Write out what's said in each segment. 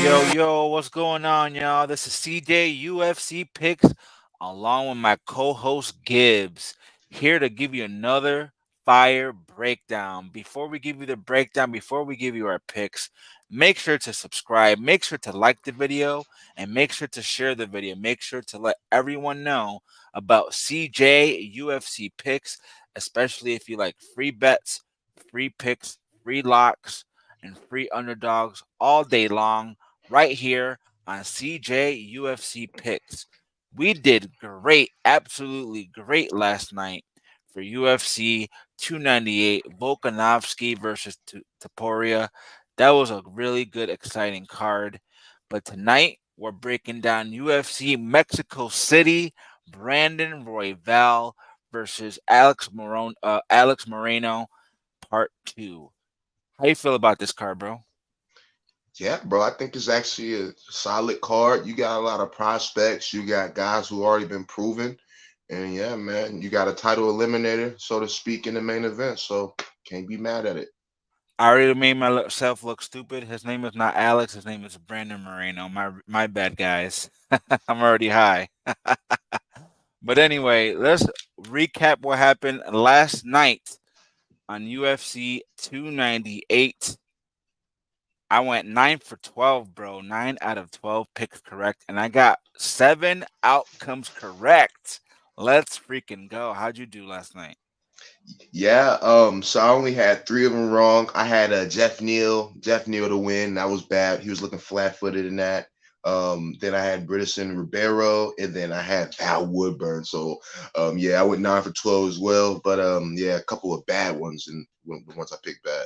Yo, what's going on, y'all? This is CJ UFC Picks along with my co host Gibbs, here to give you another fire breakdown. Before we give you the breakdown, before we give you our picks, make sure to subscribe, make sure to like the video, and make sure to share the video. Make sure to let everyone know about CJ UFC Picks, especially if you like free bets, free picks, free locks, and free underdogs all day long right here on CJ UFC Picks. We did great, absolutely great last night for UFC 298 Volkanovski versus Taporia. That was a really good, exciting card. But tonight, we're breaking down UFC Mexico City, Brandon Royval versus Alex Moreno, Part 2. How you feel about this card, bro? Yeah, bro, I think it's actually a solid card. You got a lot of prospects. You got guys who already been proven. And yeah, man, you got a title eliminator, so to speak, in the main event. So can't be mad at it. I already made myself look stupid. His name is not Alex. His name is Brandon Moreno. My bad, guys. I'm already high. But anyway, let's recap what happened last night on UFC 298. I went 9 for 12, bro. 9 out of 12 picks correct, and I got 7 outcomes correct. Let's freaking go. How'd you do last night? Yeah, so I only had three of them wrong. I had Jeff Neal to win. That was bad. He was looking flat-footed in that. Then I had Britison Ribeiro, and then I had Val Woodburn. So, yeah, I went 9 for 12 as well. But yeah, a couple of bad ones, and once I picked bad.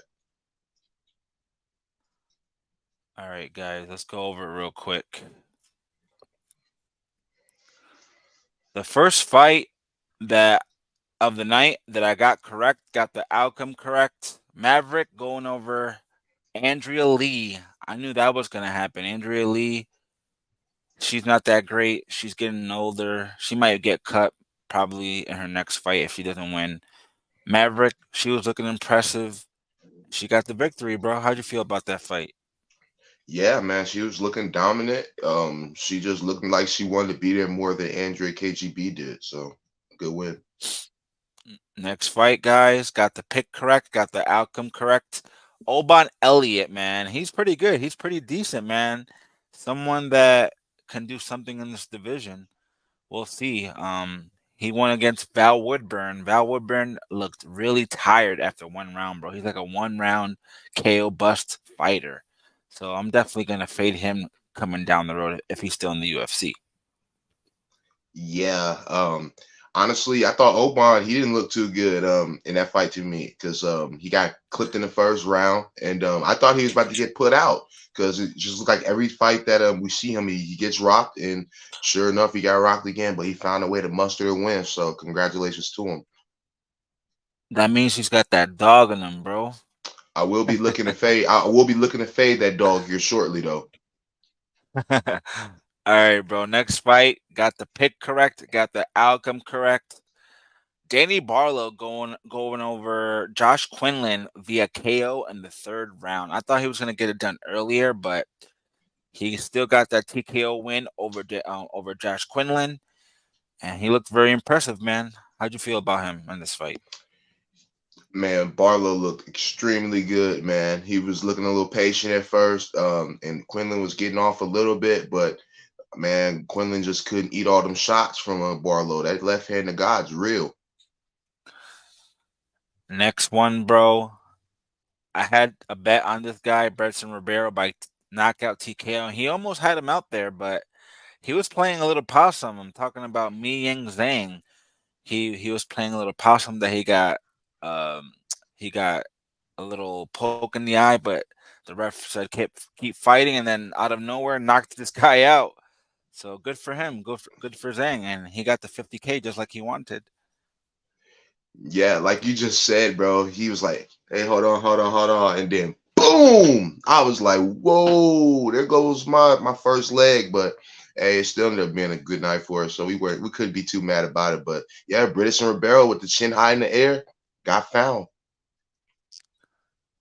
All right, guys, let's go over it real quick. The first fight that of the night that I got correct, got the outcome correct. Maverick going over Andrea Lee. I knew that was going to happen. Andrea Lee, she's not that great. She's getting older. She might get cut probably in her next fight if she doesn't win. Maverick, she was looking impressive. She got the victory, bro. How'd you feel about that fight? Yeah, man, she was looking dominant. She just looking like she wanted to be there more than Andre KGB did. So good win. Next fight, guys. Got the pick correct. Got the outcome correct. Oban Elliott, man. He's pretty good. He's pretty decent, man. Someone that can do something in this division. We'll see. He won against Val Woodburn. Val Woodburn looked really tired after one round, bro. He's like a one round KO bust fighter. So I'm definitely gonna fade him coming down the road if he's still in the UFC. Yeah. Honestly, I thought Oban he didn't look too good in that fight to me because he got clipped in the first round, and I thought he was about to get put out because it just looked like every fight that we see him, he gets rocked, and sure enough, he got rocked again, but he found a way to muster a win. So congratulations to him. That means he's got that dog in him, bro. I will be looking to fade. I will be looking to fade that dog here shortly, though. All right, bro. Next fight, got the pick correct, got the outcome correct. Danny Barlow going over Josh Quinlan via KO in the third round. I thought he was gonna get it done earlier, but he still got that TKO win over Josh Quinlan, and he looked very impressive, man. How'd you feel about him in this fight? Man, Barlow looked extremely good, man. He was looking a little patient at first, and Quinlan was getting off a little bit, but man, Quinlan just couldn't eat all them shots from Barlow. That left hand of God's real. Next one, bro. I had a bet on this guy, Bretson Ribeiro, by knockout TKO. He almost had him out there, but he was playing a little possum. I'm talking about Mi Yang Zhang. He was playing a little possum that um he got a little poke in the eye, but the ref said keep fighting, and then out of nowhere knocked this guy out. So good for him. Good for Zhang, and he got the 50K just like he wanted. Yeah, like you just said, bro. He was like, "Hey, hold on," and then boom! I was like, "Whoa! There goes my first leg." But hey, it still ended up being a good night for us, so we couldn't be too mad about it. But yeah, British and Ribeiro with the chin high in the air got found.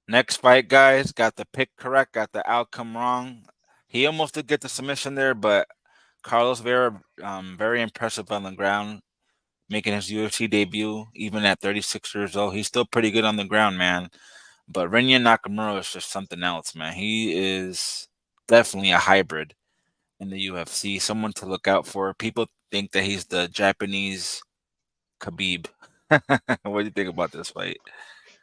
Next fight, guys, got the pick correct, got the outcome wrong. He almost did get the submission there, but Carlos Vera, very impressive on the ground, making his UFC debut, even at 36 years old. He's still pretty good on the ground, man. But Rinya Nakamura is just something else, man. He is definitely a hybrid in the UFC, someone to look out for. People think that he's the Japanese Khabib. What do you think about this fight?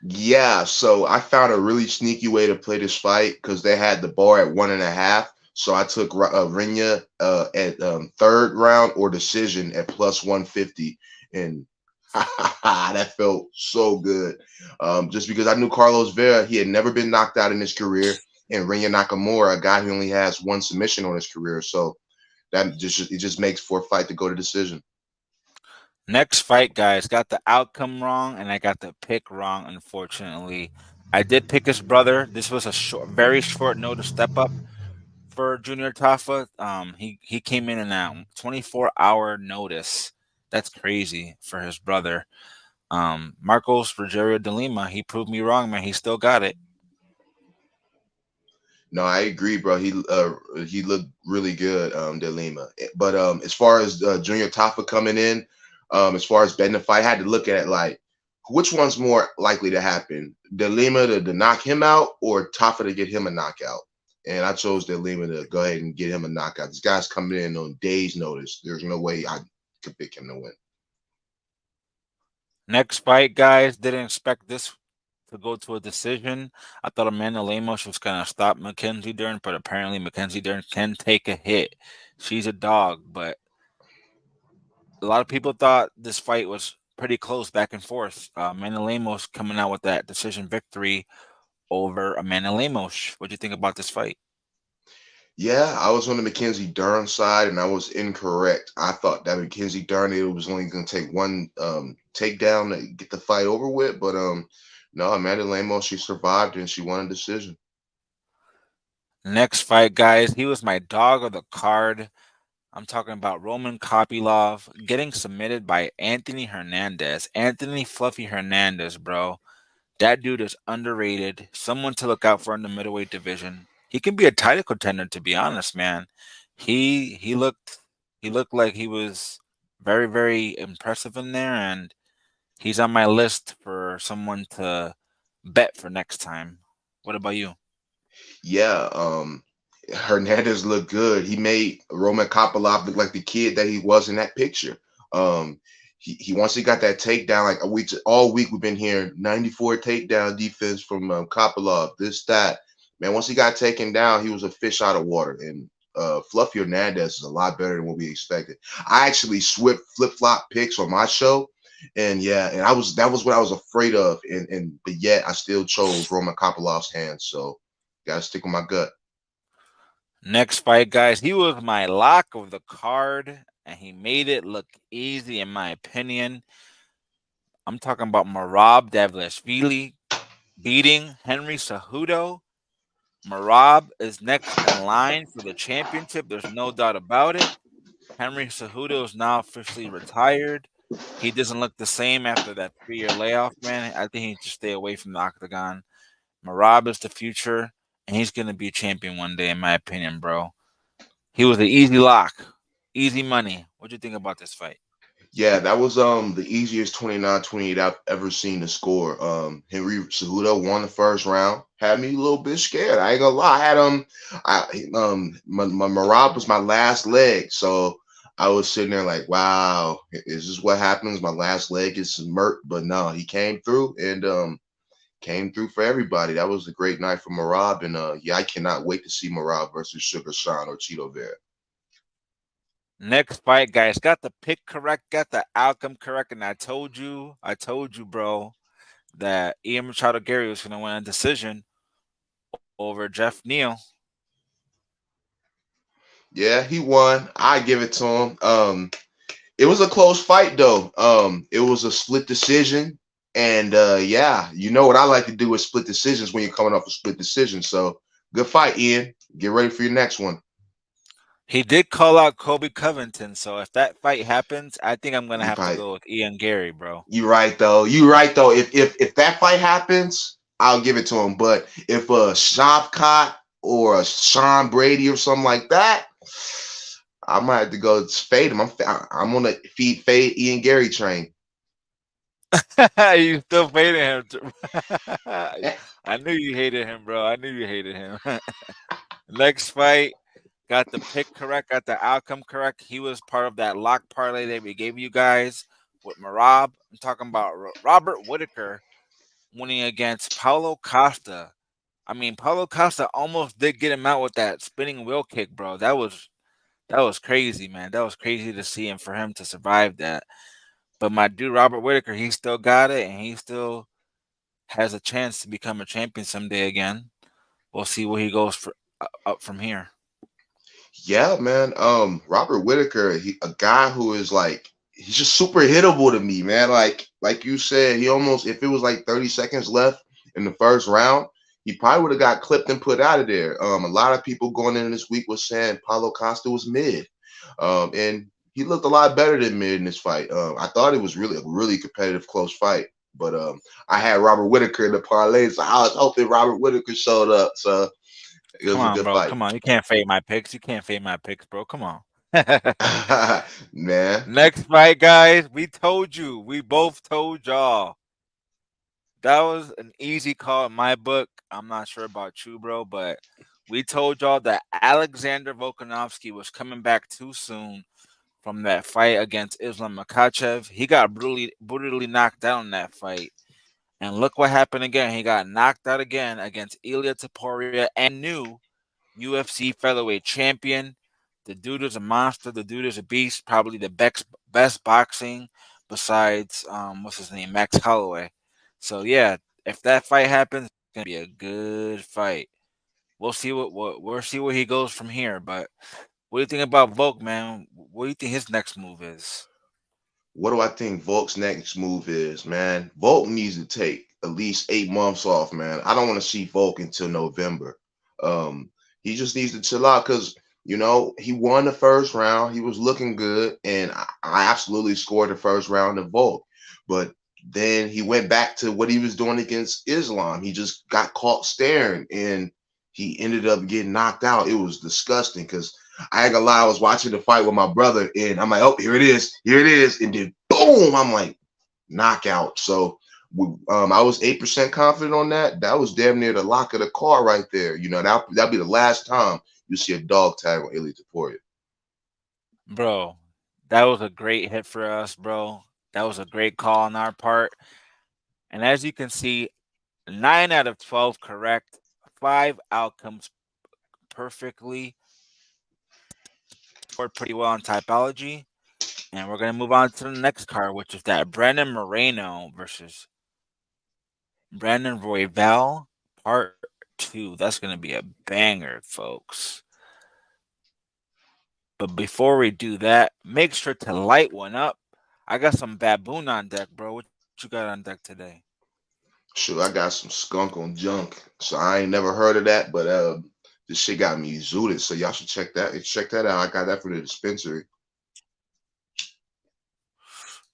Yeah, so I found a really sneaky way to play this fight because they had the bar at 1.5. So I took Rinya at third round or decision at plus 150, and that felt so good. Just because I knew Carlos Vera, he had never been knocked out in his career, and Rinya Nakamura, a guy who only has one submission on his career, so that just makes for a fight to go to decision. Next fight, guys, got the outcome wrong, and I got the pick wrong, unfortunately. I did pick his brother. This was a very short notice step up for Junior Tafa. He came in a 24-hour notice. That's crazy for his brother. Marcos Rogerio de Lima, he proved me wrong, man. He still got it. No, I agree, bro. He looked really good, De Lima. But as far as Junior Tafa coming in, as far as betting the fight, I had to look at it like which one's more likely to happen: De Lima to knock him out, or Tafa to get him a knockout. And I chose De Lima to go ahead and get him a knockout. This guy's coming in on days' notice. There's no way I could pick him to win. Next fight, guys, didn't expect this to go to a decision. I thought Amanda Lemos was going to stop Mackenzie Dern, but apparently Mackenzie Dern can take a hit. She's a dog, but a lot of people thought this fight was pretty close back and forth. Amanda Lemos coming out with that decision victory over Amanda Lemos. What do you think about this fight? Yeah, I was on the Mackenzie Dern side, and I was incorrect. I thought that Mackenzie Dern it was only going to take one takedown to get the fight over with, but no, Amanda Lemos, she survived and she won a decision. Next fight, guys. He was my dog of the card. I'm talking about Roman Kopylov getting submitted by Anthony Hernandez. Anthony Fluffy Hernandez, bro. That dude is underrated. Someone to look out for in the middleweight division. He can be a title contender, to be honest, man. He looked like he was very, very impressive in there, and he's on my list for someone to bet for next time. What about you? Yeah, Hernandez looked good. He made Roman Kopylov look like the kid that he was in that picture. Um, he once he got that takedown, like all week we've been hearing 94 takedown defense from Kopylov, this that. Man, once he got taken down, he was a fish out of water. And Fluffy Hernandez is a lot better than what we expected. I actually flip flop picks on my show, and yeah, and that was what I was afraid of, and but yet I still chose Roman Kopylov's hands. So gotta stick with my gut. Next fight, guys. He was my lock of the card, and he made it look easy, in my opinion. I'm talking about Merab Davlashvili beating Henry Cejudo. Merab is next in line for the championship. There's no doubt about it. Henry Cejudo is now officially retired. He doesn't look the same after that 3-year layoff, man. I think he should stay away from the octagon. Merab is the future, and he's going to be a champion one day, in my opinion, bro. He was an easy lock, easy money. What do you think about this fight? Yeah, that was the easiest 29-28 I've ever seen to score. Henry Cejudo won the first round. Had me a little bit scared. I ain't gonna lie. I had my Marab was my last leg. So I was sitting there like, wow, is this what happens? My last leg is murked. But no, he came through and came through for everybody. That was a great night for Marab. And yeah, I cannot wait to see Marab versus Sugar Sean or Cheeto Vera. Next fight, guys. Got the pick correct, got the outcome correct, and I told you, bro, that Ian Machado Gary was going to win a decision over Jeff Neal. Yeah, he won. I give it to him. It was a close fight though. It was a split decision, and yeah, you know what I like to do is split decisions when you're coming off a split decision. So good fight, Ian. Get ready for your next one. He did call out Kobe Covington, so if that fight happens, I think I'm gonna You have to probably go with Ian Gary, bro. you right though. You right though. If that fight happens, I'll give it to him. But if Shavkat or a Sean Brady or something like that, I might have to go fade him. I'm on the fade Ian Gary train. You still fading him. I knew you hated him, bro. I knew you hated him. Next fight, got the pick correct, got the outcome correct. He was part of that lock parlay that we gave you guys with Marab. I'm talking about Robert Whitaker winning against Paulo Costa. I mean, Paulo Costa almost did get him out with that spinning wheel kick, bro. That was crazy, man. That was crazy to see and for him to survive that. But my dude Robert Whitaker, he still got it, and he still has a chance to become a champion someday again. We'll see where he goes up from here. Yeah, man. Robert Whitaker, a guy who is like he's just super hittable to me, man. Like you said, he almost if it was like 30 seconds left in the first round, he probably would have got clipped and put out of there. A lot of people going in this week was saying Paulo Costa was mid, and he looked a lot better than mid in this fight. I thought it was really a really competitive, close fight. But I had Robert Whitaker in the parlay, so I was hoping Robert Whitaker showed up. So it Come was a on, good bro. fight. Come on. You can't fade my picks. You can't fade my picks, bro. Come on. Man. Next fight, guys. We told you. We both told y'all. That was an easy call in my book. I'm not sure about you, bro, but we told y'all that Alexander Volkanovski was coming back too soon from that fight against Islam Makhachev. He got brutally knocked out in that fight. And look what happened again. He got knocked out again against Ilia Topuria and new UFC featherweight champion. The dude is a monster. The dude is a beast. Probably the best boxing besides what's his name, Max Holloway. So yeah, if that fight happens, it's gonna be a good fight. We'll see we'll see where he goes from here. But what do you think about Volk, man? What do you think his next move is? What do I think Volk's next move is, man? Volk needs to take at least 8 months off, man. I don't want to see Volk until November. He just needs to chill out because he won the first round. He was looking good, and I absolutely scored the first round of Volk. But then he went back to what he was doing against Islam. He just got caught staring, and he ended up getting knocked out. It was disgusting because I ain't gonna lie, I was watching the fight with my brother, and I'm like, oh, here it is, and then boom, I'm like, knockout. So I was 8% confident on that. That was damn near the lock of the car right there. That'll be the last time you see a dog tag on Ilia Topuria. Bro, that was a great hit for us, bro. That was a great call on our part. And as you can see, 9 out of 12 correct, 5 outcomes perfectly, scored pretty well on typology. And we're going to move on to the next card, which is that Brandon Moreno versus Brandon Royval, part 2. That's going to be a banger, folks. But before we do that, make sure to light one up. I got some baboon on deck, bro. What you got on deck today? Sure, I got some skunk on junk. So I ain't never heard of that, but this shit got me zooted. So y'all should check that. Check that out. I got that from the dispensary.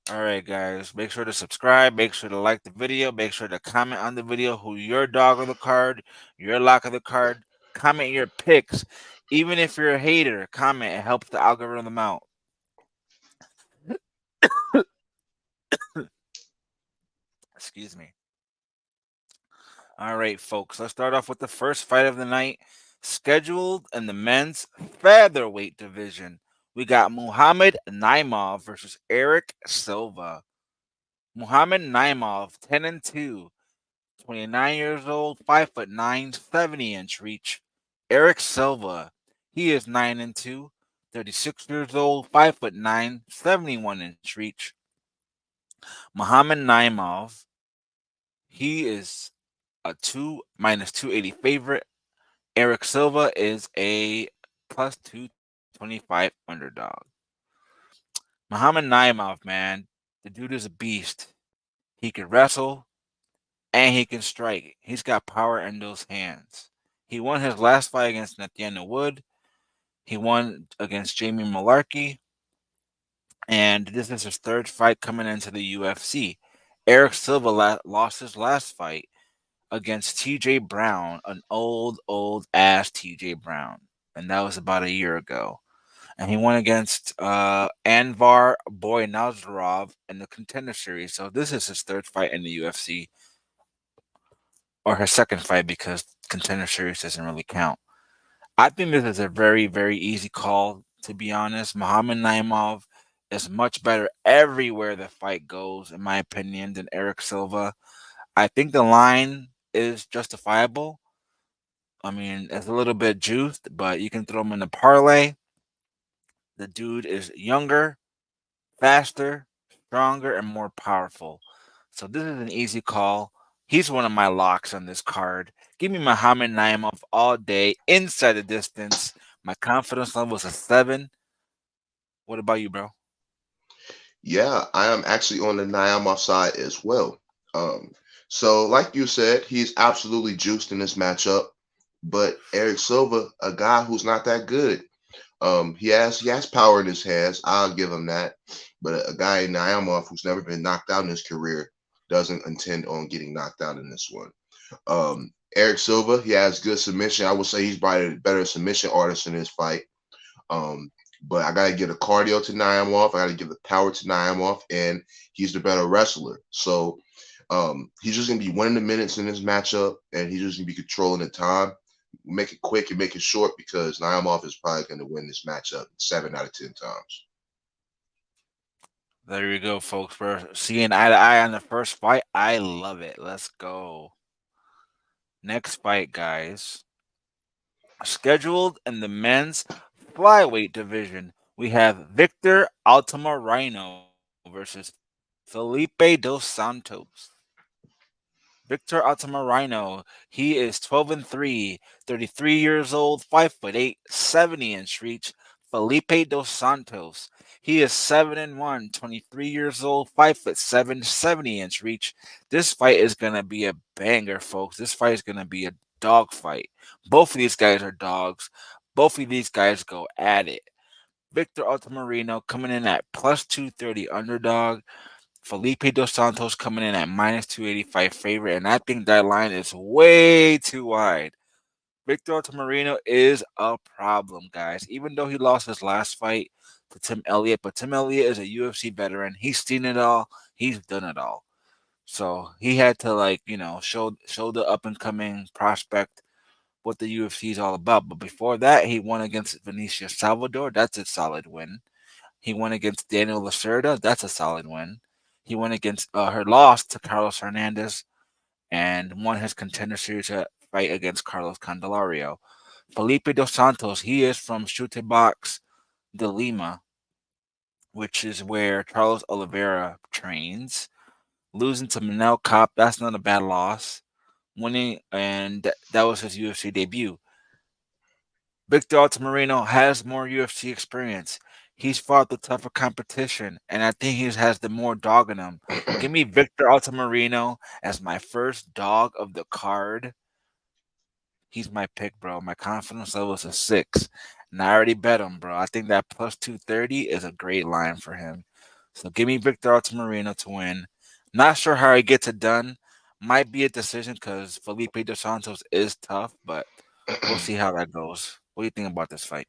All right, guys. Make sure to subscribe. Make sure to like the video. Make sure to comment on the video who your dog of the card, your lock of the card. Comment your picks. Even if you're a hater, comment. It helps the algorithm out. Excuse me. All right, folks. Let's start off with the first fight of the night, scheduled in the men's featherweight division. We got Muhammad Naimov versus Erik Silva. Muhammad Naimov, 10-2, 29 years old, 5'9", 70-inch reach. Erik Silva, he is 9-2, 36 years old, 5'9", 71-inch reach. Muhammad Naimov, he is a 2 -280 favorite. Erik Silva is a +225 underdog. Muhammad Naimov, man, the dude is a beast. He can wrestle and he can strike. He's got power in those hands. He won his last fight against Nathaniel Wood. He won against Jamie Malarkey. And this is his third fight coming into the UFC. Erik Silva lost his last fight against TJ Brown, an old ass TJ Brown. And that was about a year ago. And he won against Anvar Boynazarov in the Contender Series. So this is his third fight in the UFC, or her second fight because Contender Series doesn't really count. I think this is a very easy call, to be honest. Muhammad Naimov is much better everywhere the fight goes, in my opinion, than Erik Silva. I think the line is justifiable. I mean, it's a little bit juiced, but you can throw him in the parlay. The dude is younger, faster, stronger, and more powerful. So this is an easy call. He's one of my locks on this card. Give me Muhammad Naimov all day, inside the distance. My confidence level is a 7. What about you, bro? Yeah, I am actually on the Naimov side as well. Um, so like you said, he's absolutely juiced in this matchup. But Eric Silva, a guy who's not that good. He has power in his hands. I'll give him that. But a guy Naimov who's never been knocked out in his career doesn't intend on getting knocked out in this one. Eric Silva, he has good submission. I would say he's probably the better submission artist in this fight. Um, but I gotta give the cardio to Naimov. I gotta give the power to Naimov, and he's the better wrestler. So he's just gonna be winning the minutes in this matchup, and he's just gonna be controlling the time. Make it quick and make it short because Naimov is probably gonna win this matchup 7 out of 10 times. There you go, folks. We're seeing eye to eye on the first fight. I love it. Let's go. Next fight, guys. Scheduled in the men's flyweight division, we have Victor Altamirano versus Felipe dos Santos. Victor Altamirano, he is 12 and 3, 33 years old, 5'8", 70-inch reach. Felipe dos Santos, he is 7 and 1, 23 years old, 5'7", 70-inch reach. This fight is gonna be a banger, folks. This fight is gonna be a dog fight. Both of these guys are dogs. Both of these guys go at it. Victor Altamirano coming in at plus 230 underdog. Felipe dos Santos coming in at minus 285 favorite, and I think that line is way too wide. Victor Altamirano is a problem, guys. Even though he lost his last fight to Tim Elliott, but Tim Elliott is a UFC veteran. He's seen it all. He's done it all. So he had to show the up and coming prospect what the UFC is all about. But before that, he won against Benicio Salvador. That's a solid win. He went against Daniel Lacerda. That's a solid win. He went against her loss to Carlos Hernandez and won his contender series fight against Carlos Candelario. Felipe dos Santos, he is from Chute Box de Lima, which is where Charles Oliveira trains. Losing to Manel Cop, that's not a bad loss. Winning, and that was his UFC debut. Victor Altamirano has more UFC experience. He's fought the tougher competition, and I think he has the more dog in him. Give me Victor Altamirano as my first dog of the card. He's my pick, bro. My confidence level is a 6. And I already bet him, bro. I think that plus 230 is a great line for him. So give me Victor Altamirano to win. Not sure how he gets it done. Might be a decision because Felipe dos Santos is tough, but we'll see how that goes. What do you think about this fight?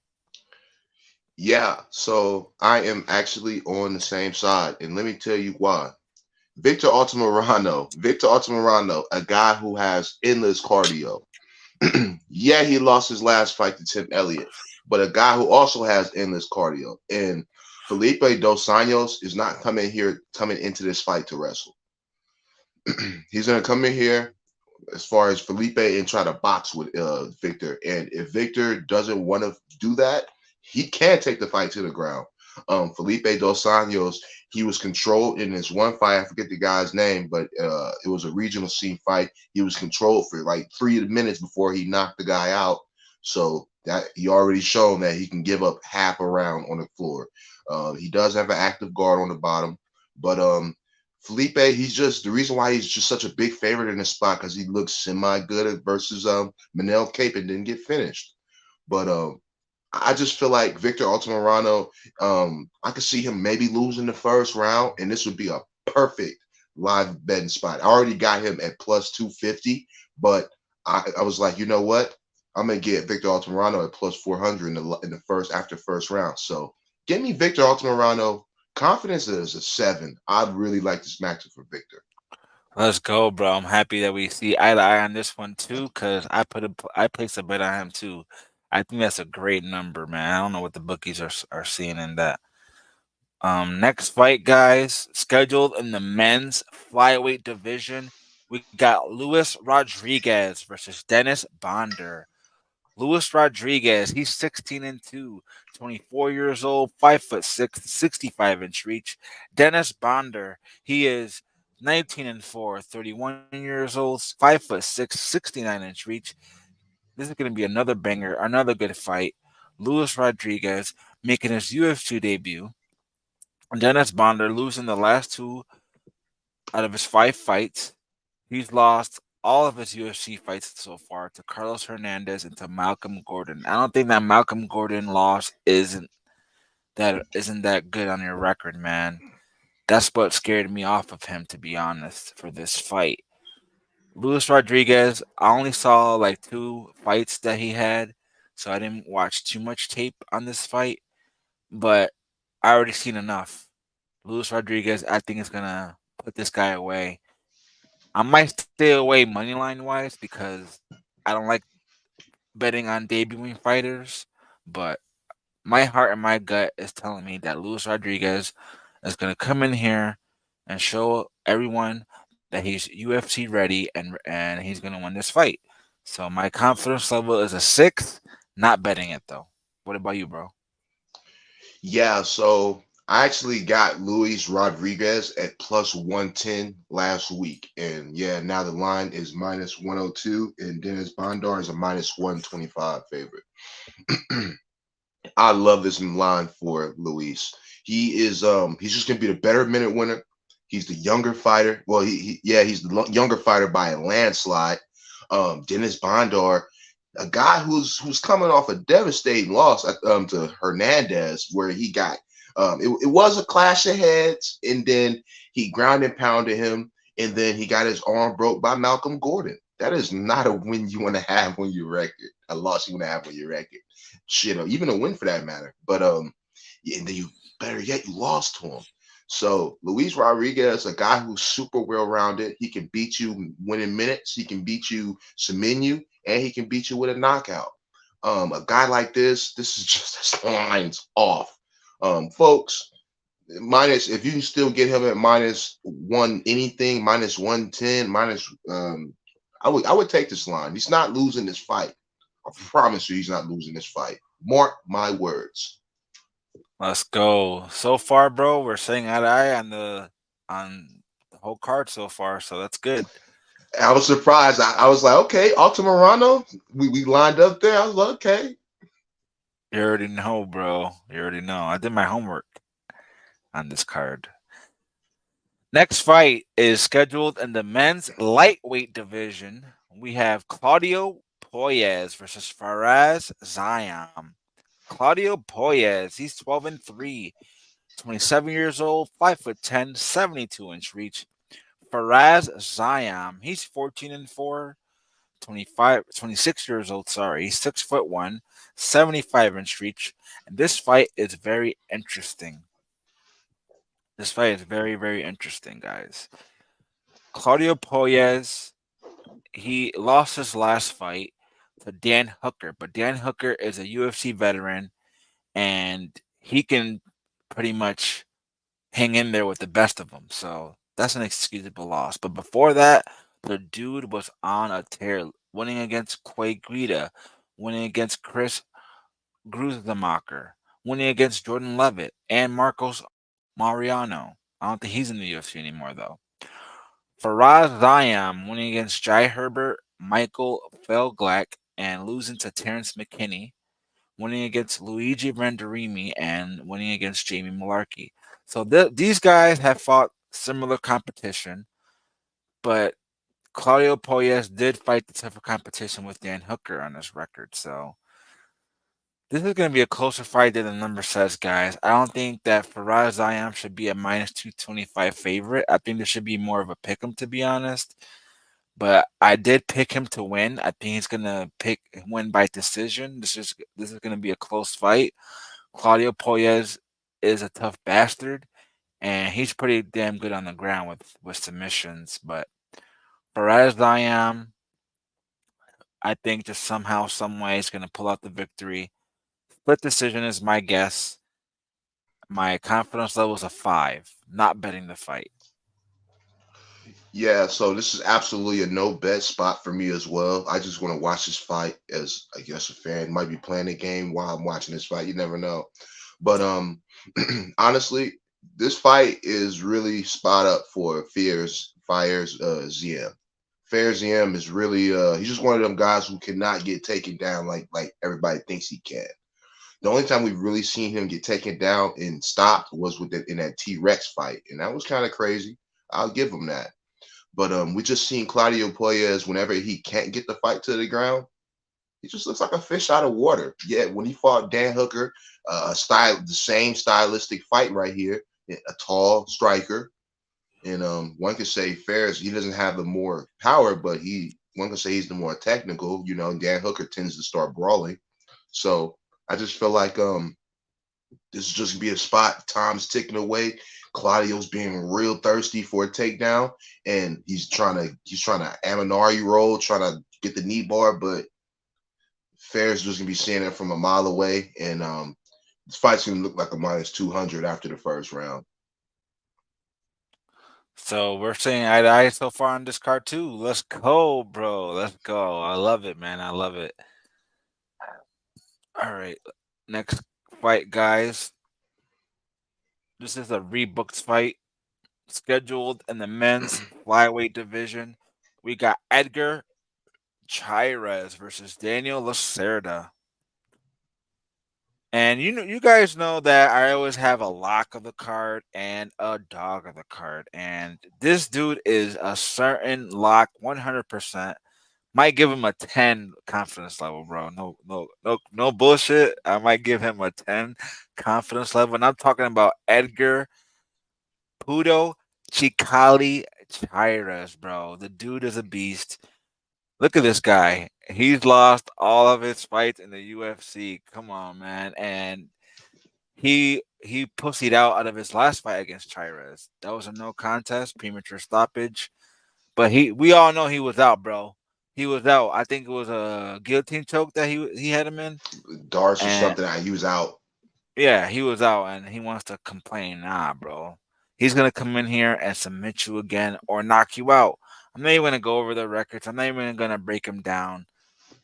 Yeah, so I am actually on the same side, and let me tell you why. Victor Altamirano, a guy who has endless cardio. Yeah, he lost his last fight to Tim Elliott, but a guy who also has endless cardio. And Felipe Dos Anjos is not coming into this fight to wrestle. He's gonna come in here as far as Felipe and try to box with Victor. And if Victor doesn't want to do that, he can take the fight to the ground. Felipe Dos Anjos, he was controlled in this one fight. I forget the guy's name, but it was a regional scene fight. He was controlled for like 3 minutes before he knocked the guy out. So that he already shown that he can give up half a round on the floor. He does have an active guard on the bottom, but Felipe, he's just the reason why he's just such a big favorite in this spot because he looks semi good versus Manel Cape and didn't get finished. But I just feel like Victor Altamirano, I could see him maybe losing the first round, and this would be a perfect live betting spot. I already got him at plus 250, But I was like, you know what? I'm gonna get Victor Altamirano at plus 400 in the first after first round. So give me Victor Altamirano. Confidence is a 7. I'd really like this matchup for Victor. Let's go, bro. I'm happy that we see eye to eye on this one too, cause I placed a bet on him too. I think that's a great number, man. I don't know what the bookies are seeing in that. Next fight, guys, scheduled in the men's flyweight division. We got Luis Rodriguez versus Dennis Bondar. Luis Rodriguez, he's 16-2, 24 years old, 5'6", 65-inch reach. Dennis Bondar, he is 19-4, 31 years old, 5'6", 69-inch reach. This is going to be another banger, another good fight. Luis Rodriguez making his UFC debut. Dennis Bondar losing the last two out of his 5 fights. He's lost all of his UFC fights so far to Carlos Hernandez and to Malcolm Gordon. I don't think that Malcolm Gordon loss isn't that good on your record, man. That's what scared me off of him, to be honest, for this fight. Luis Rodriguez, I only saw like 2 fights that he had, so I didn't watch too much tape on this fight, but I already seen enough. Luis Rodriguez, I think is gonna put this guy away. I might stay away money line wise because I don't like betting on debuting fighters, but my heart and my gut is telling me that Luis Rodriguez is going to come in here and show everyone that he's UFC ready and he's going to win this fight. So my confidence level is a 6, not betting it though. What about you, bro? Yeah, so I actually got Luis Rodriguez at plus 110 last week. And yeah, now the line is minus 102, and Dennis Bondar is a minus 125 favorite. I love this line for Luis. He's just gonna be the better minute winner. He's the younger fighter. Well, he's the younger fighter by a landslide. Dennis Bondar, a guy who's coming off a devastating loss to Hernandez, where he got it was a clash of heads, and then he ground and pounded him, and then he got his arm broke by Malcolm Gordon. That is not a win you want to have on your record. A loss you want to have on your record. Shit, or even a win for that matter. But yeah, and then you better yet you lost to him. So Luis Rodriguez, a guy who's super well rounded. He can beat you winning minutes. He can beat you, submit you, and he can beat you with a knockout. A guy like this is just this line's off. Folks, minus if you can still get him at minus one anything, minus 110, minus I would take this line. He's not losing this fight. I promise you he's not losing this fight. Mark my words. Let's go. So far, bro, we're saying eye to eye on the whole card so far, so that's good. I was surprised. I was like, okay, Altamirano, we lined up there. I was like, okay. You already know, bro. You already know. I did my homework on this card. Next fight is scheduled in the men's lightweight division. We have Claudio Puelles versus Faraz Ziam. Claudio Puelles, he's 12-3, 27 years old, 5'10", 72-inch reach. Faraz Ziam, he's 14-4, 26 years old, sorry. He's 6'1", 75-inch reach. And this fight is very interesting. This fight is very, very interesting, guys. Claudio Puelles, he lost his last fight to Dan Hooker, but Dan Hooker is a UFC veteran and he can pretty much hang in there with the best of them. So that's an excusable loss. But before that, the dude was on a tear, winning against Quay Guida, winning against Chris Gruzamacher, winning against Jordan Levitt and Marcos Mariano. I don't think he's in the UFC anymore, though. Faraz Ziam winning against Jai Herbert, Michael Felglak, and losing to Terrence McKinney, winning against Luigi Venturini, and winning against Jamie Malarkey. So these guys have fought similar competition, but Claudio Puelles did fight the tougher competition with Dan Hooker on his record. So this is going to be a closer fight than the number says, guys. I don't think that Faraz Ziam should be a minus 225 favorite. I think there should be more of a pick 'em, to be honest. but I did pick him to win. I think he's gonna pick win by decision. This is gonna be a close fight. Claudio Puelles is a tough bastard, and he's pretty damn good on the ground with submissions. But for as I am, I think just somehow, some way, he's gonna pull out the victory. Split decision is my guess. My confidence level is a 5. Not betting the fight. Yeah, so this is absolutely a no bet spot for me as well. I just want to watch this fight as I guess a fan. Might be playing the game while I'm watching this fight. You never know. But honestly, this fight is really spot up for Fires Ziam. Fair Ziam is really he's just one of them guys who cannot get taken down like everybody thinks he can. The only time we've really seen him get taken down and stopped was in that T Rex fight, and that was kind of crazy. I'll give him that. But we just seen Claudio Puelles whenever he can't get the fight to the ground, he just looks like a fish out of water. Yeah, when he fought Dan Hooker, the same stylistic fight right here, a tall striker, and one could say Ferris he doesn't have the more power, but one could say he's the more technical. You know, Dan Hooker tends to start brawling, so I just feel like this is just gonna be a spot. Time's ticking away. Claudio's being real thirsty for a takedown, and he's trying to Aminari roll, trying to get the knee bar, but Ferris just gonna be seeing it from a mile away, and this fight's gonna look like a minus 200 after the first round. So we're saying eye to eye so far on this card too. Let's go, bro. Let's go. I love it, man. I love it. All right. Next fight, guys. This is a rebooked fight scheduled in the men's flyweight division. We got Edgar Cháirez versus Daniel Lacerda. And you guys know that I always have a lock of the card and a dog of the card. And this dude is a certain lock 100%. Might give him a 10 confidence level, bro. No bullshit. I might give him a 10 confidence level. And I'm talking about Edgar Pudo Chikali Cháirez, bro. The dude is a beast. Look at this guy. He's lost all of his fights in the UFC. Come on, man. And he pussied out of his last fight against Cháirez. That was a no contest, premature stoppage. But we all know he was out, bro. He was out. I think it was a guillotine choke that he had him in. Darts or And something, he was out. yeah, he was out and he wants to complain. Nah, bro. He's gonna come in here and submit you again or knock you out. I'm not even gonna go over the records. I'm not even gonna break him down.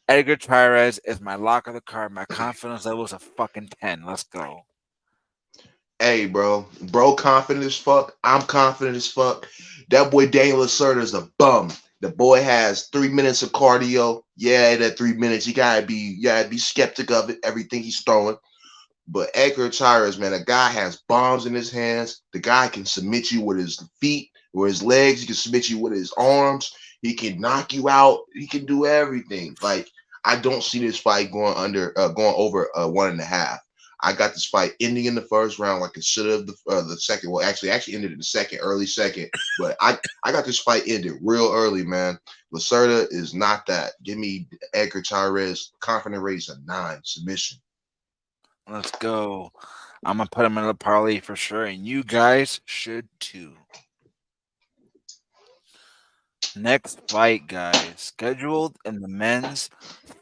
Edgar Cháirez is my lock of the card. My confidence level is a fucking 10. Let's go. Hey, bro, confident as fuck. I'm confident as fuck. That boy Daniel Lacerda is a bum. The boy has 3 minutes of cardio. Yeah, that 3 minutes, you gotta be skeptic of it. Everything he's throwing. But Edgar Chairez, man, a guy has bombs in his hands. The guy can submit you with his feet or his legs. He can submit you with his arms. He can knock you out. He can do everything. Like I don't see this fight going over 1.5. I got this fight ending in the first round like it should have the second. Well, actually ended in the second, early second. But I got this fight ended real early, man. Lacerda is not that. Give me Edgar Chairez. Confident rates a 9 submission. Let's go. I'm gonna put him in the parlay for sure, and you guys should too. Next fight, guys, scheduled in the men's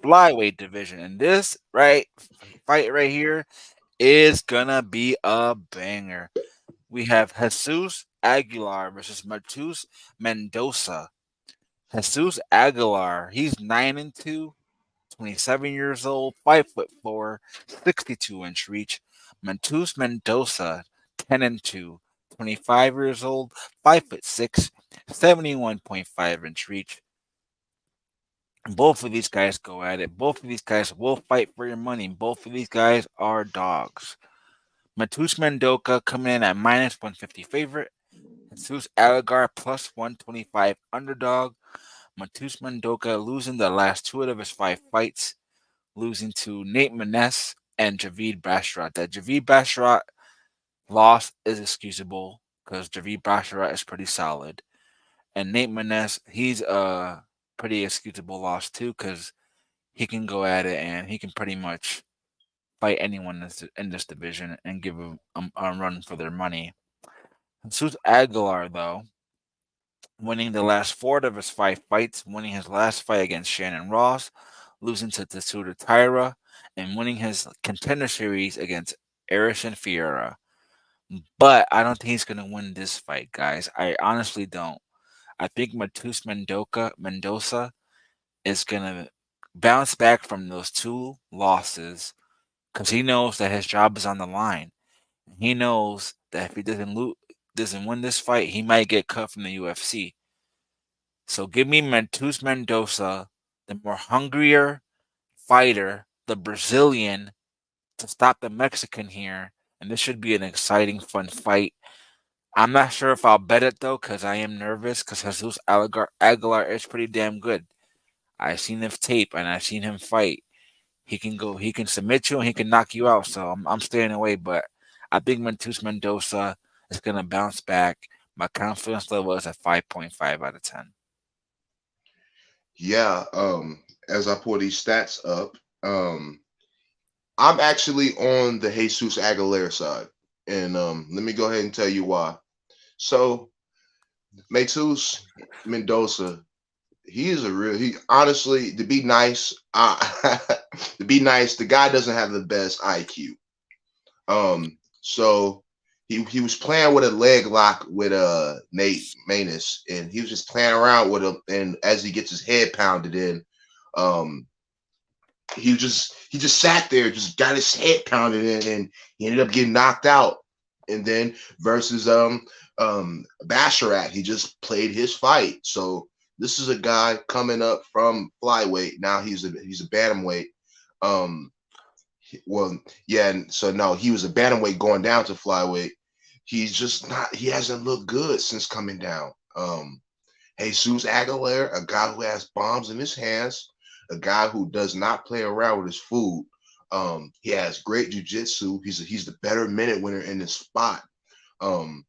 flyweight division, and this fight right here is gonna be a banger. We have Jesus Aguilar versus Mateus Mendonça. Jesus Aguilar, he's 9-2, 27 years old, 5'4", 62-inch reach. Mateus Mendonça, 10-2, 25 years old, 5'6", 71.5-inch reach. Both of these guys go at it. Both of these guys will fight for your money. Both of these guys are dogs. Mateus Mendonça coming in at minus 150 favorite. Jesus Aguilar plus 125 underdog. Mateus Mendonça losing the last two out of his 5 fights, losing to Nate Maness and Javid Basharat. That Javid Basharat loss is excusable because Javid Basharat is pretty solid. And Nate Maness, he's a pretty excusable loss too, because he can go at it and he can pretty much fight anyone in this division and give them a run for their money. Jesus Aguilar, though, winning the last four of his five fights, winning his last fight against Shannon Ross, losing to Tsuda Taira, and winning his contender series against Erison Fiera. But I don't think he's going to win this fight, guys. I honestly don't. I think Mateus Mendonça is going to bounce back from those two losses because he knows that his job is on the line. He knows that if he doesn't win this fight, he might get cut from the UFC. So give me Mateus Mendonça, the more hungrier fighter, the Brazilian, to stop the Mexican here, and this should be an exciting, fun fight. I'm not sure if I'll bet it though, because I am nervous. Because Aguilar is pretty damn good. I've seen him tape and I've seen him fight. He can submit you and he can knock you out. So I'm staying away. But I think Mateus Mendonça is gonna bounce back. My confidence level is at 5.5 out of 10. Yeah. As I pull these stats up, I'm actually on the Jesus Aguilera side, and let me go ahead and tell you why. So Mateus Mendoza, he is a real. He honestly, to be nice, to be nice, the guy doesn't have the best IQ. So he was playing with a leg lock with Nate Maness, and he was just playing around with him. And as he gets his head pounded in, um, he just sat there, just got his head pounded in, and he ended up getting knocked out. And then versus Basharat, he just played his fight. So this is a guy coming up from flyweight. Now he's a bantamweight. Um, well, yeah, and so no, he was a bantamweight going down to flyweight. He's just not. He hasn't looked good since coming down. Jesus Aguilar, a guy who has bombs in his hands, a guy who does not play around with his food. He has great jujitsu. He's the better minute winner in this spot. Um,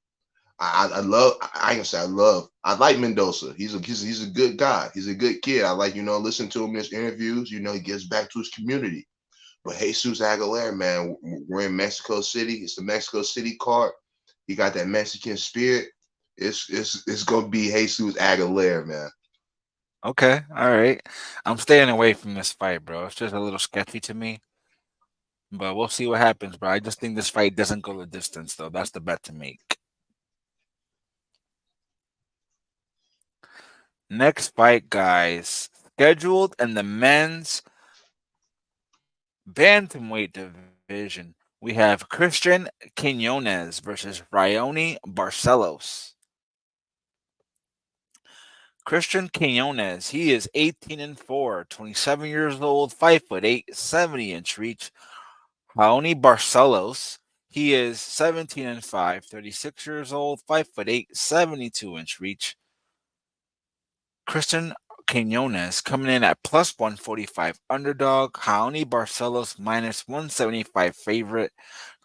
I love. I ain't gonna say I love. I like Mendoza. He's a good guy. He's a good kid. I like listen to him in his interviews. He gives back to his community. But Jesus Aguilar, man, we're in Mexico City. It's the Mexico City card. He got that Mexican spirit. It's gonna be Jesus Aguilar, man. Okay, all right. I'm staying away from this fight, bro. It's just a little sketchy to me. But we'll see what happens, bro. I just think this fight doesn't go the distance, though. That's the bet to make. Next fight, guys. Scheduled in the men's bantamweight division, we have Cristian Quiñonez versus Raoni Barcelos. Cristian Quiñonez, he is 18-4, 27 years old, 5'8", 70-inch reach. Raoni Barcelos, he is 17-5, 36 years old, 5'8", 72-inch reach. Cristian Quiñonez coming in at plus 145 underdog. Raoni Barcelos minus 175 favorite.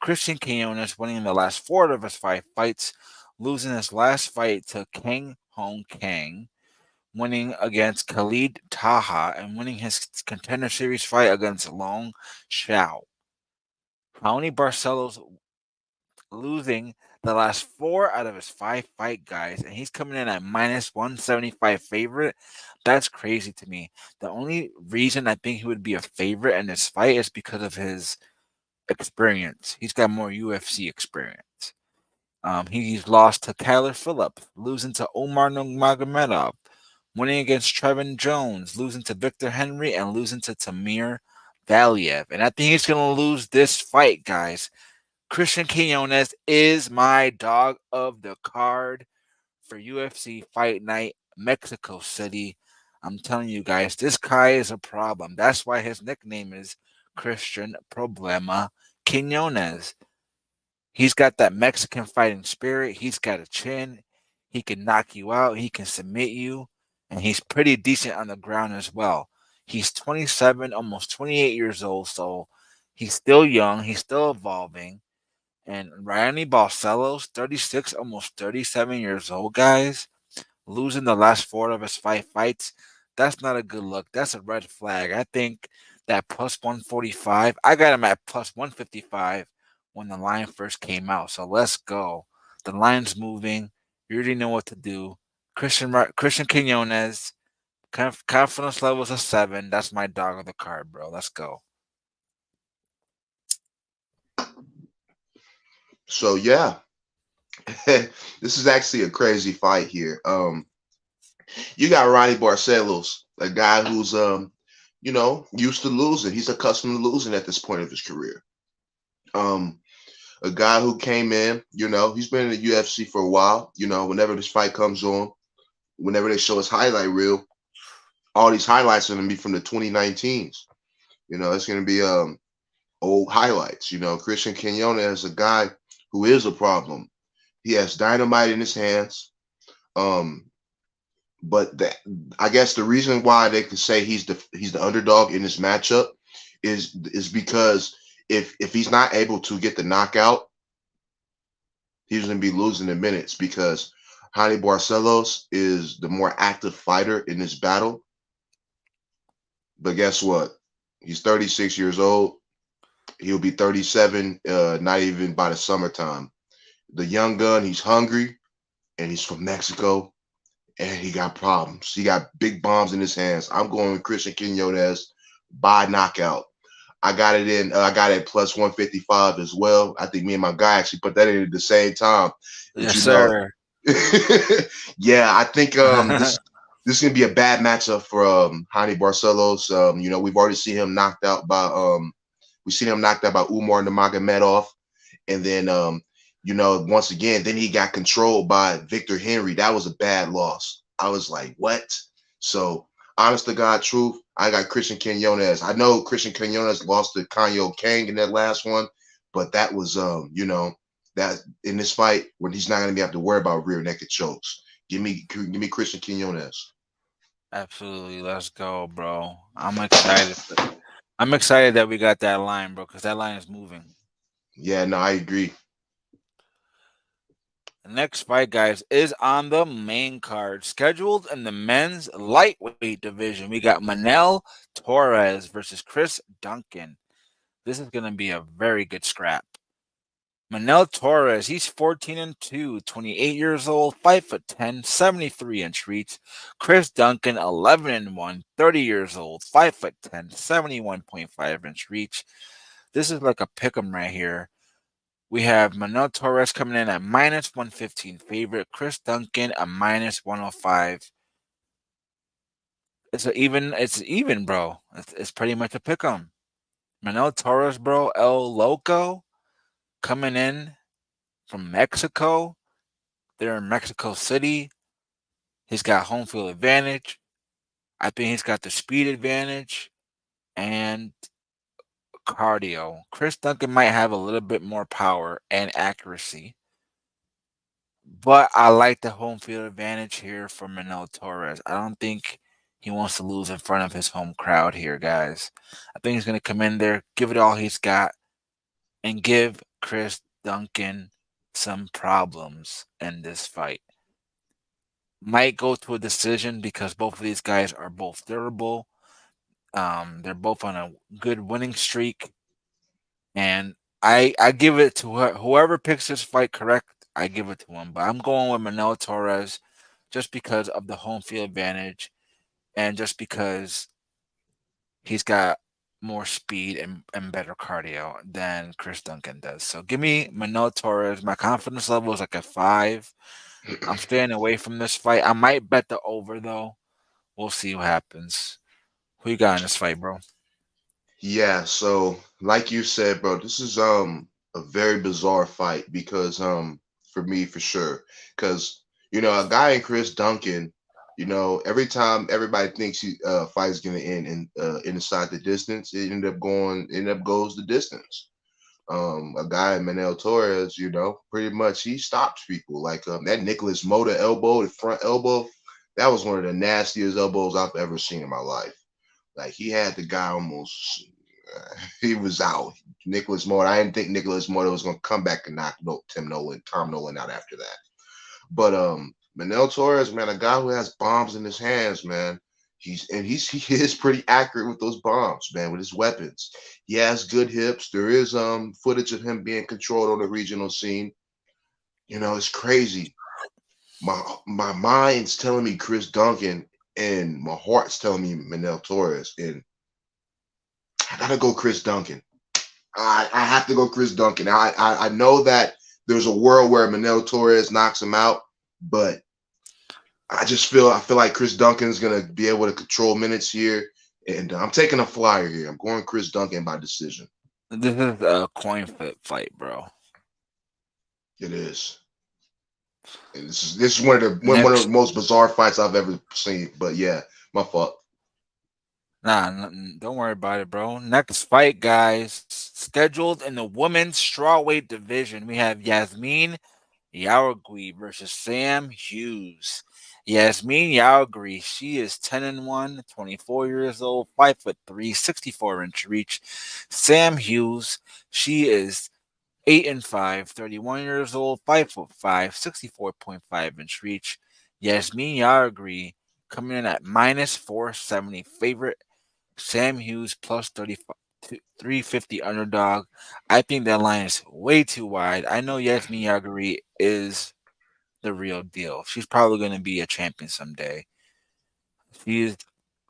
Cristian Quiñonez winning the last four of his five fights, losing his last fight to Kang Hong Kang, winning against Khalid Taha, and winning his contender series fight against Long Xiao. Raoni Barcelos losing the last four out of his five fight, guys, and he's coming in at minus 175 favorite. That's crazy to me. The only reason I think he would be a favorite in this fight is because of his experience. He's got more UFC experience. He's lost to Kyler Phillips, losing to Omar Nurmagomedov, winning against Trevin Jones, losing to Victor Henry, and losing to Tamir Valiev. And I think he's going to lose this fight, guys. Cristian Quiñonez is my dog of the card for UFC Fight Night Mexico City. I'm telling you guys, this guy is a problem. That's why his nickname is Christian Problema Quiñonez. He's got that Mexican fighting spirit. He's got a chin. He can knock you out. He can submit you. And he's pretty decent on the ground as well. He's 27, almost 28 years old. So he's still young. He's still evolving. And Raoni Barcelos, 36, almost 37 years old, guys. losing the last four of his five fights, that's not a good look. That's a red flag. I think that plus 145, I got him at plus 155 when the line first came out. So let's go. The line's moving. You already know what to do. Christian Quiñonez, confidence levels a 7. That's my dog of the card, bro. Let's go. So yeah, this is actually a crazy fight here. You got Ronnie Barcelos, a guy who's used to losing. He's accustomed to losing at this point of his career. Um, a guy who came in, he's been in the UFC for a while. Whenever this fight comes on, whenever they show his highlight reel, all these highlights are gonna be from the 2019s. It's gonna be old highlights. Christian Quiñonez is a guy who is a problem. He has dynamite in his hands. Um, but I guess the reason why they can say he's the underdog in this matchup is because if he's not able to get the knockout, he's going to be losing in minutes because Hani Barcelos is the more active fighter in this battle. But guess what? He's 36 years old. He'll be 37, not even by the summertime. The young gun, he's hungry, and he's from Mexico, and he got problems. He got big bombs in his hands. I'm going with Christian Quiñonez by knockout. I got it in. I got it plus 155 as well. I think me and my guy actually put that in at the same time. But Yes, sir. yeah, I think this is gonna be a bad matchup for Hani Barcelos. We've already seen him knocked out by we've seen him knocked out by Umar Nurmagomedov, and then once again, then he got controlled by Victor Henry. That was a bad loss. I was like, what? So, honest to God, truth, I got Christian Quiñonez. I know Christian Quiñonez lost to Kanyo Kang in that last one, but that was, that in this fight when he's not going to have to worry about rear naked chokes. Give me Christian Quiñonez. Absolutely. Let's go, bro. I'm excited. I'm excited that we got that line, bro, because that line is moving. Yeah, no, I agree. The next fight, guys, is on the main card. Scheduled in the men's lightweight division. We got Manuel Torres versus Chris Duncan. This is going to be a very good scrap. Manuel Torres, he's 14 and 2, 28 years old, 5'10", 73-inch reach. Chris Duncan, 11 and 1, 30 years old, 5'10", 71.5-inch reach. This is like a pick 'em right here. We have Manuel Torres coming in at minus 115 favorite. Chris Duncan a minus 105. It's even, bro. It's pretty much a pick 'em. Manuel Torres, bro, El Loco, coming in from Mexico. They're in Mexico City. He's got home field advantage. I think he's got the speed advantage and cardio. Chris Duncan might have a little bit more power and accuracy, but I like the home field advantage here for Manuel Torres. I don't think he wants to lose in front of his home crowd here, guys. I think he's going to come in there, give it all he's got, and give Chris Duncan some problems in this fight. Might go to a decision because both of these guys are both durable. They're both on a good winning streak, and I give it to whoever picks this fight correct. I give it to him, but I'm going with Manuel Torres just because of the home field advantage, and just because he's got more speed and better cardio than Chris Duncan does. So give me Manuel Torres. My confidence level is like a 5. I'm staying away from this fight. I might bet the over though. We'll see what happens. Who you got in this fight, bro? Yeah, so like you said, bro, this is a very bizarre fight because for me for sure. Because a guy in Chris Duncan, every time everybody thinks he fight is gonna end inside the distance, it goes the distance. A guy in Manel Torres, pretty much he stops people. Like that Nicholas Mota elbow, the front elbow, that was one of the nastiest elbows I've ever seen in my life. Like he had the guy almost, he was out. Nicholas Moore. I didn't think Nicholas Moore was going to come back and knock Tom Nolan out after that. But Manel Torres, man, a guy who has bombs in his hands, man. He is pretty accurate with those bombs, man, with his weapons. He has good hips. There is footage of him being controlled on the regional scene. It's crazy. My mind's telling me Chris Duncan, and my heart's telling me Manel Torres, and I gotta go Chris Duncan. I have to go Chris Duncan. I know that there's a world where Manel Torres knocks him out, but I feel like Chris Duncan's gonna be able to control minutes here, and I'm taking a flyer here. I'm going Chris Duncan by decision. This is a coin flip fight, bro. It is. And this is one of the Next, most bizarre fights I've ever seen. But yeah, my fault. don't worry about it, bro. Next fight, guys, scheduled in the women's strawweight division, we have Yazmin Jauregui versus Sam Hughes. Yazmin Jauregui, she is 10-1, 24 years old, 5'3", 64-inch reach. Sam Hughes, she is 8-5, 31 years old, 5'5", 64.5-inch reach. Yazmin Jauregui coming in at minus 470 favorite. Sam Hughes plus 35, 350 underdog. I think that line is way too wide. I know Yazmin Jauregui is the real deal. She's probably going to be a champion someday. She is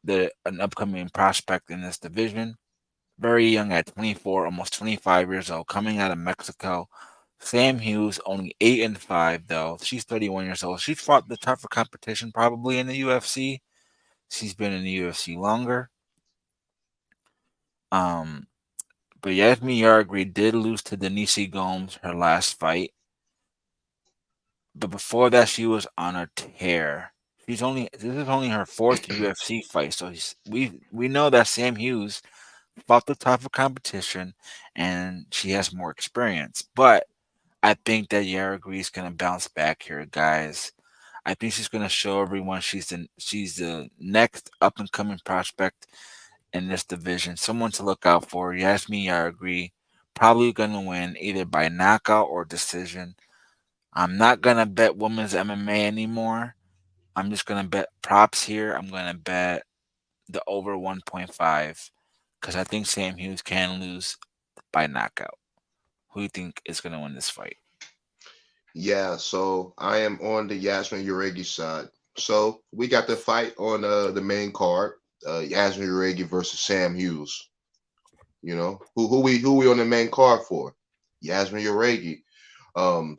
an upcoming prospect in this division. Very young at 24, almost 25 years old, coming out of Mexico. Sam Hughes only 8-5 though. She's 31 years old. She's fought the tougher competition probably in the UFC. She's been in the UFC longer. Um, but Yasmin Yargri did lose to Denise Gomes her last fight. But before that, she was on a tear. This is only her fourth UFC fight, so we know that Sam Hughes fought the tougher competition, and she has more experience. But I think that Yargri is gonna bounce back here, guys. I think she's gonna show everyone she's the next up and coming prospect in this division. Someone to look out for. Yasmin Yargri probably gonna win either by knockout or decision. I'm not gonna bet women's MMA anymore. I'm just gonna bet props here. I'm gonna bet the over 1.5 because I think Sam Hughes can lose by knockout. Who do you think is gonna win this fight? Yeah, so I am on the Yasmin Uregi side. So we got the fight on the main card, Yasmin Uregi versus Sam Hughes. Who we on the main card for? Yasmin Uregi.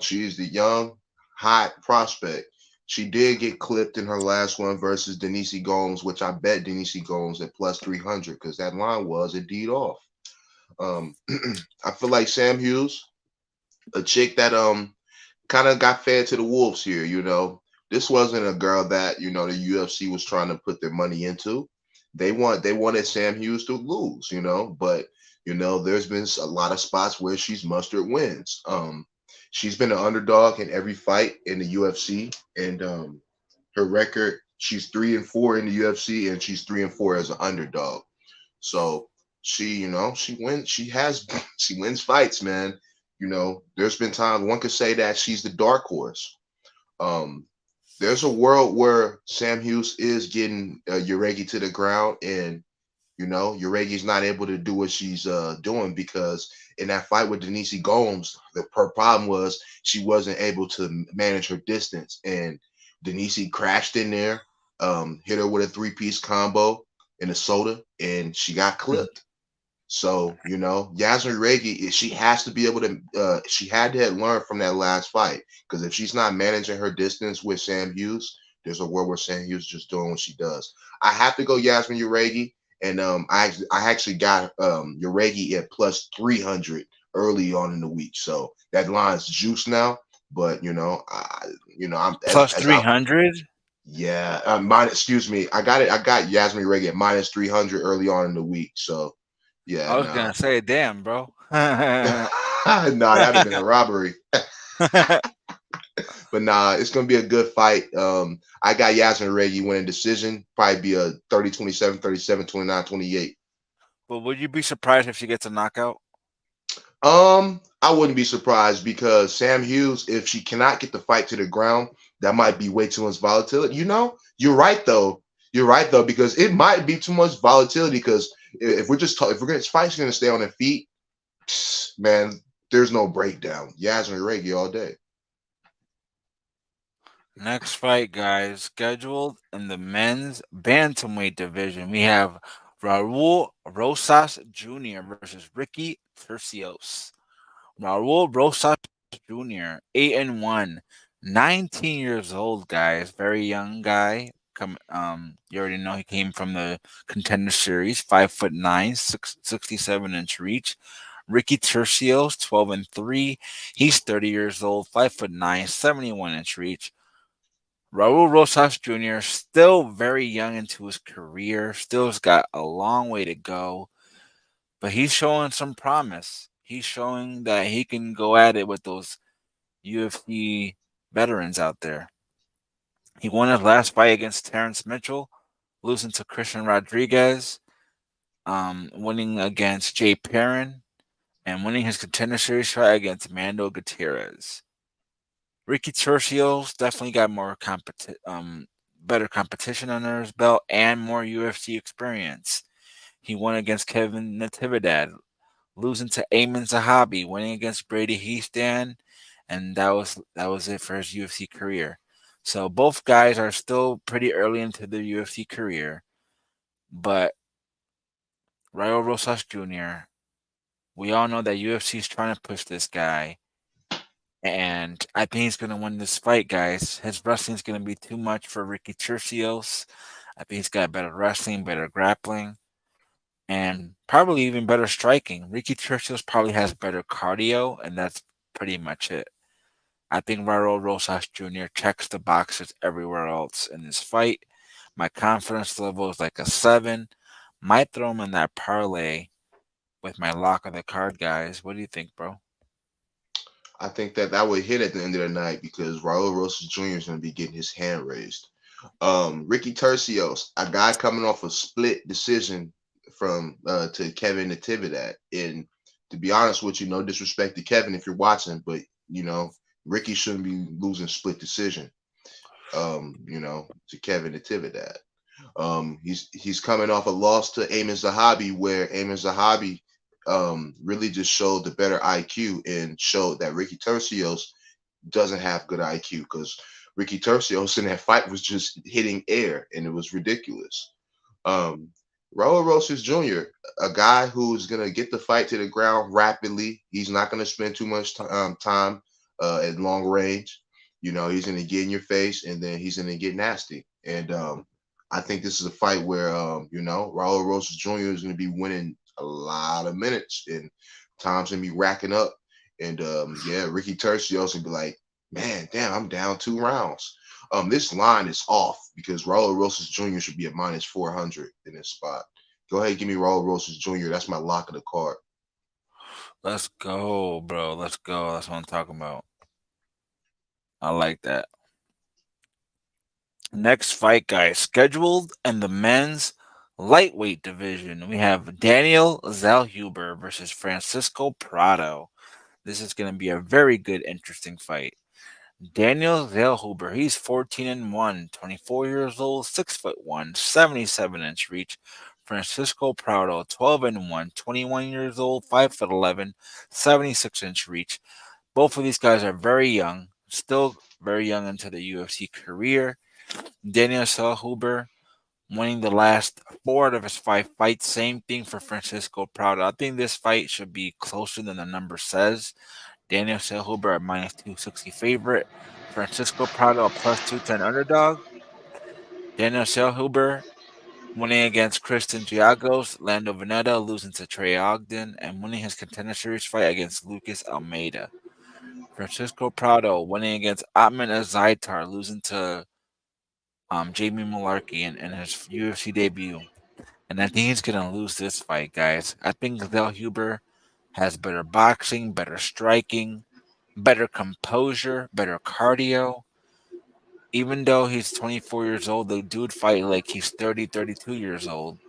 She's the young, hot prospect. She did get clipped in her last one versus Denise Gomes, which I bet Denise Gomes at plus 300 because that line was indeed off. Um, I feel like Sam Hughes, a chick that kind of got fed to the wolves here. This wasn't a girl that the UFC was trying to put their money into. They wanted Sam Hughes to lose, but there's been a lot of spots where she's mustered wins. She's been an underdog in every fight in the UFC, and her record, she's 3-4 in the UFC, and she's 3-4 as an underdog. So she wins. She wins fights, man. There's been times one could say that she's the dark horse. Um, there's a world where Sam Hughes is getting Uregi to the ground, and Uregi's not able to do what she's doing because in that fight with Denise Gomes, her problem was she wasn't able to manage her distance, and Denise crashed in there, hit her with a three-piece combo in a soda, and she got clipped. So, Yasmin Regi, she has to be able to, she had to learn from that last fight because if she's not managing her distance with Sam Hughes, there's a world where Sam Hughes is just doing what she does. I have to go Yasmin Uregi, and I actually got Uregi at plus 300 early on in the week, so that line's juice now. But I'm Plus as I 300? yeah, excuse me, I got it. I got Yasmin Regi at minus 300 early on in the week, so yeah, I was nah. gonna say, damn, bro. Nah, that'd have been a robbery. But nah, it's gonna be a good fight. I got Yasmin Regi winning decision. Probably be a 30-27, 37-29, 28. But would you be surprised if she gets a knockout? I wouldn't be surprised because Sam Hughes, if she cannot get the fight to the ground, that might be way too much volatility. You're right though. You're right though because it might be too much volatility because if we're just talking, if we're gonna fight's gonna stay on their feet, man, there's no breakdown. Yazmin Reggie all day. Next fight, guys, scheduled in the men's bantamweight division. We have Raul Rosas Jr. versus Ricky Tercios. Raul Rosas Jr., 8-1, 19 years old, guys. Very young guy. You already know he came from the contender series, 5'9", 67-inch reach. Ricky Tercios, 12-3. He's 30 years old, 5'9", 71-inch reach. Raul Rosas Jr. still very young into his career, still's got a long way to go, but he's showing some promise. He's showing that he can go at it with those UFC veterans out there. He won his last fight against Terrence Mitchell, losing to Christian Rodriguez, winning against Jay Perrin, and winning his contender series fight against Mando Gutierrez. Ricky Tercios definitely got better competition under his belt and more UFC experience. He won against Kevin Natividad, losing to Ayman Zahabi, winning against Brady Heastan, and that was it for his UFC career. So both guys are still pretty early into their UFC career, but Rayo Rosas Jr., we all know that UFC is trying to push this guy, and I think he's going to win this fight, guys. His wrestling is going to be too much for Ricky Tercios. I think he's got better wrestling, better grappling, and probably even better striking. Ricky Tercios probably has better cardio, and that's pretty much it. I think Raul Rosas Jr. checks the boxes everywhere else in this fight. My confidence level is like a 7. Might throw him in that parlay with my lock of the card, guys. What do you think, bro? I think that would hit at the end of the night because Raul Rosas Jr. is going to be getting his hand raised. Ricky Tercios, a guy coming off a split decision from to Kevin Natividad. And to be honest with you, no disrespect to Kevin if you're watching, but Ricky shouldn't be losing split decision. To Kevin Natividad. He's coming off a loss to Ayman Zahabi, where Ayman Zahabi really just showed the better IQ and showed that Ricky Tercios doesn't have good IQ because Ricky Tercios in that fight was just hitting air and it was ridiculous. Um, Raul Rosas Jr., a guy who's gonna get the fight to the ground rapidly. He's not gonna spend too much time at long range. He's gonna get in your face and then he's gonna get nasty. And I think this is a fight where Raul Rosas Jr. is gonna be winning a lot of minutes and time's gonna be racking up. And yeah, Ricky Tercios gonna be like, man, damn, I'm down 2 rounds. This line is off because Raul Rosas Jr. should be at minus 400 in this spot. Go ahead, give me Raul Rosas Jr. That's my lock of the card. Let's go, bro. Let's go. That's what I'm talking about. I like that. Next fight, guys, scheduled in the men's lightweight division. We have Daniel Zellhuber versus Francisco Prado. This is going to be a very good, interesting fight. Daniel Zellhuber, he's 14-1, 24 years old, 6'1", 77-inch reach. Francisco Prado, 12-1, 21 years old, 5'11", 76-inch reach. Both of these guys are very young, still very young into the UFC career. Daniel Zellhuber winning the last 4 out of his 5 fights. Same thing for Francisco Prado. I think this fight should be closer than the number says. Daniel Silva at minus 260 favorite. Francisco Prado a plus 210 underdog. Daniel Silva winning against Kristen Giagos. Lando Veneta losing to Trey Ogden and winning his contender series fight against Lucas Almeida. Francisco Prado winning against Atman Azaitar, losing to Jamie Malarkey in his UFC debut. And I think he's going to lose this fight, guys. I think Zellhuber has better boxing, better striking, better composure, better cardio. Even though he's 24 years old, the dude fight like he's 30, 32 years old.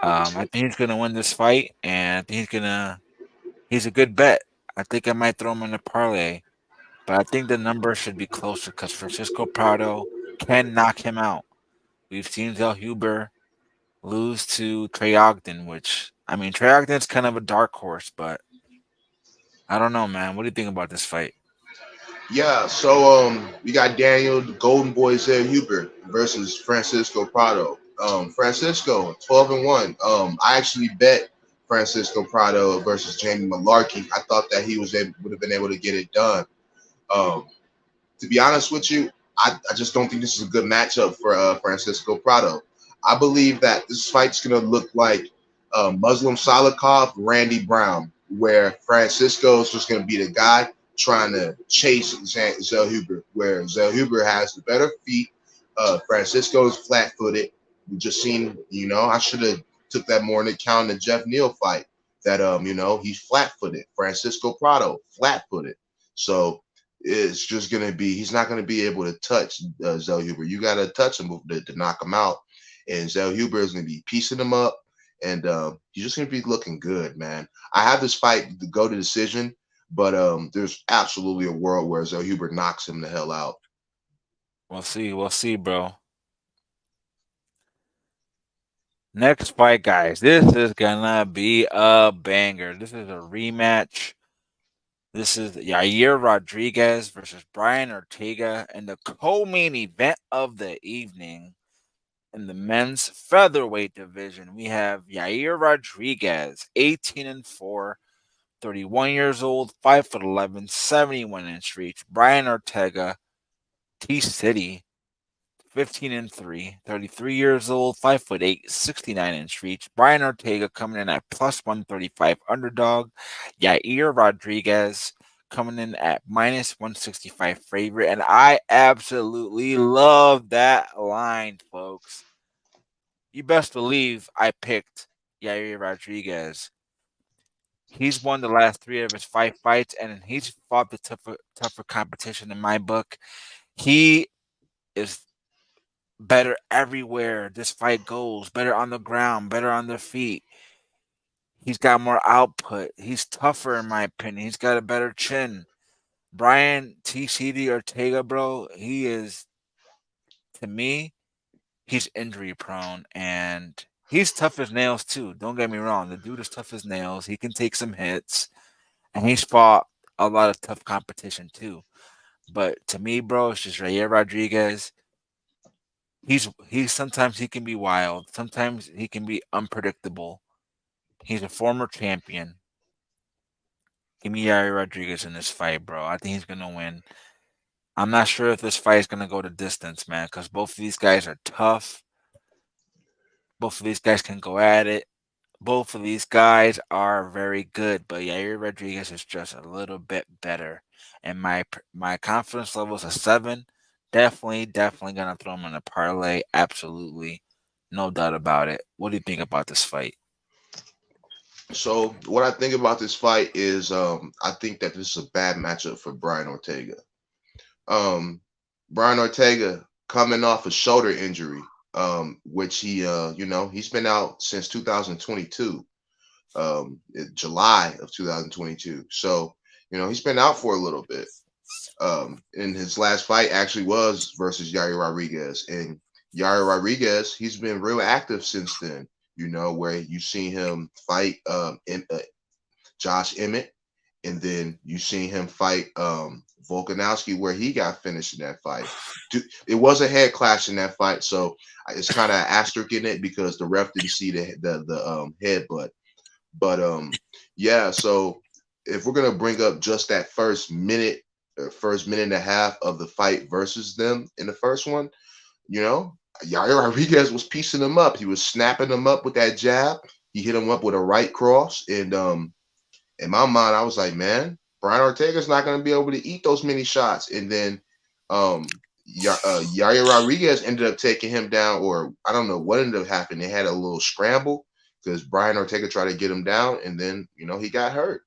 I think he's gonna win this fight, and I think He's a good bet. I think I might throw him in a parlay, but I think the number should be closer because Francisco Prado can knock him out. We've seen Huber lose to Trey Ogden, which I mean Trey Ogden's kind of a dark horse, but I don't know, man. What do you think about this fight? Yeah, so we got Daniel the Golden Boy Zed Huber versus Francisco Prado. Francisco 12-1. I actually bet Francisco Prado versus Jamie Malarkey. I thought that he would have been able to get it done. Um, to be honest with you, I just don't think this is a good matchup for Francisco Prado. I believe that this fight's gonna look like Muslim Salikov, Randy Brown, where Francisco is just gonna be the guy trying to chase Zellhuber, where Zellhuber has the better feet. Francisco is flat-footed. We just seen, I should have took that more into account in the Jeff Neal fight. That he's flat-footed. Francisco Prado, flat-footed. So it's just gonna be he's not gonna be able to touch Zellhuber. You gotta touch him to knock him out, and Zellhuber is gonna be piecing him up, and he's just gonna be looking good, man. I have this fight to go to decision, but there's absolutely a world where Zellhuber knocks him the hell out. We'll see, bro. Next fight, guys. This is gonna be a banger. This is a rematch. This is Yair Rodriguez versus Brian Ortega in the co-main event of the evening. In the men's featherweight division, we have Yair Rodriguez, 18-4, 31 years old, 5'11", 71-inch reach. Brian Ortega, T City, 15-3, 33 years old, 5'8", 69-inch reach. Brian Ortega coming in at plus 135 underdog. Yair Rodriguez coming in at minus 165 favorite. And I absolutely love that line, folks. You best believe I picked Yair Rodriguez. He's won the last 3 of his 5 fights, and he's fought the tougher competition in my book. He is better everywhere this fight goes, better on the ground, better on the feet. He's got more output. He's tougher, in my opinion. He's got a better chin. Brian TCD Ortega, bro, he is, to me, he's injury prone, and he's tough as nails, too. Don't get me wrong. The dude is tough as nails. He can take some hits, and he's fought a lot of tough competition, too. But to me, bro, it's just Yair Rodriguez. He's sometimes he can be wild. Sometimes he can be unpredictable. He's a former champion. Give me Yair Rodriguez in this fight, bro. I think he's gonna win. I'm not sure if this fight is gonna go the distance, man, because both of these guys are tough. Both of these guys can go at it. Both of these guys are very good, but Yair Rodriguez is just a little bit better. And my confidence level is a 7. Definitely gonna throw him in a parlay. Absolutely, no doubt about it. What do you think about this fight? So what I think about this fight is I think that this is a bad matchup for Brian Ortega. Um, Brian Ortega coming off a shoulder injury, which he's been out since 2022, July of 2022. So, he's been out for a little bit. And his last fight actually was versus Yair Rodriguez. And Yair Rodriguez, he's been real active since then, where you see him fight Josh Emmett, and then you seen him fight Volkanovski, where he got finished in that fight. It was a head clash in that fight, so it's kind of asterisk in it because the ref didn't see the headbutt. But yeah. So if we're gonna bring up just that first minute and a half of the fight versus them in the first one, Yair Rodriguez was piecing them up. He was snapping them up with that jab. He hit him up with a right cross, and in my mind, I was like, man, Brian Ortega's not going to be able to eat those many shots. And then Yair Rodriguez ended up taking him down, or I don't know what ended up happening. They had a little scramble because Brian Ortega tried to get him down, and then, he got hurt.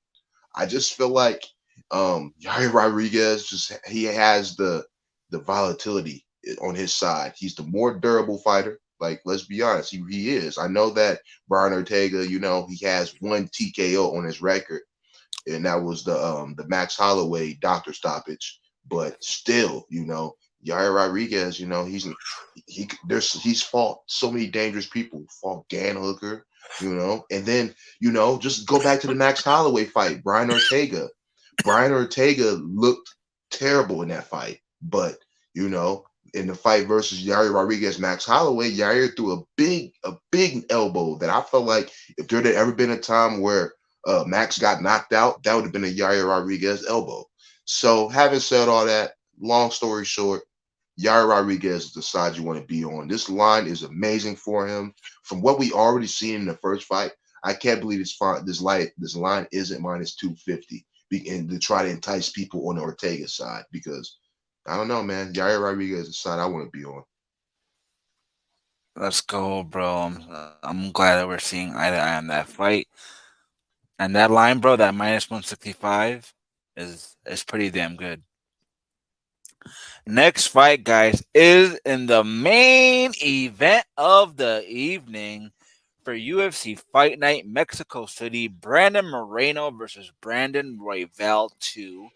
I just feel like Yair Rodriguez he has the volatility on his side. He's the more durable fighter. Like, let's be honest, he is. I know that Brian Ortega, he has 1 TKO on his record, and that was the Max Holloway doctor stoppage. But still, Yair Rodriguez, he's fought so many dangerous people. Fought Dan Hooker, and then just go back to the Max Holloway fight, Brian Ortega. Brian Ortega looked terrible in that fight, but in the fight versus Yair Rodriguez, Max Holloway, Yair threw a big elbow that I felt like if there had ever been a time where Max got knocked out, that would have been a Yair Rodriguez elbow. So, having said all that, long story short, Yair Rodriguez is the side you want to be on. This line is amazing for him. From what we already seen in the first fight, I can't believe this line isn't minus 250 and to try to entice people on the Ortega side because I don't know, man. Yair Rodriguez is the side I want to be on. Let's go, bro. I'm glad that we're seeing eye to eye on that fight. And that line, bro, that minus 165 is pretty damn good. Next fight, guys, is in the main event of the evening for UFC Fight Night Mexico City. Brandon Moreno versus Brandon Royval 2.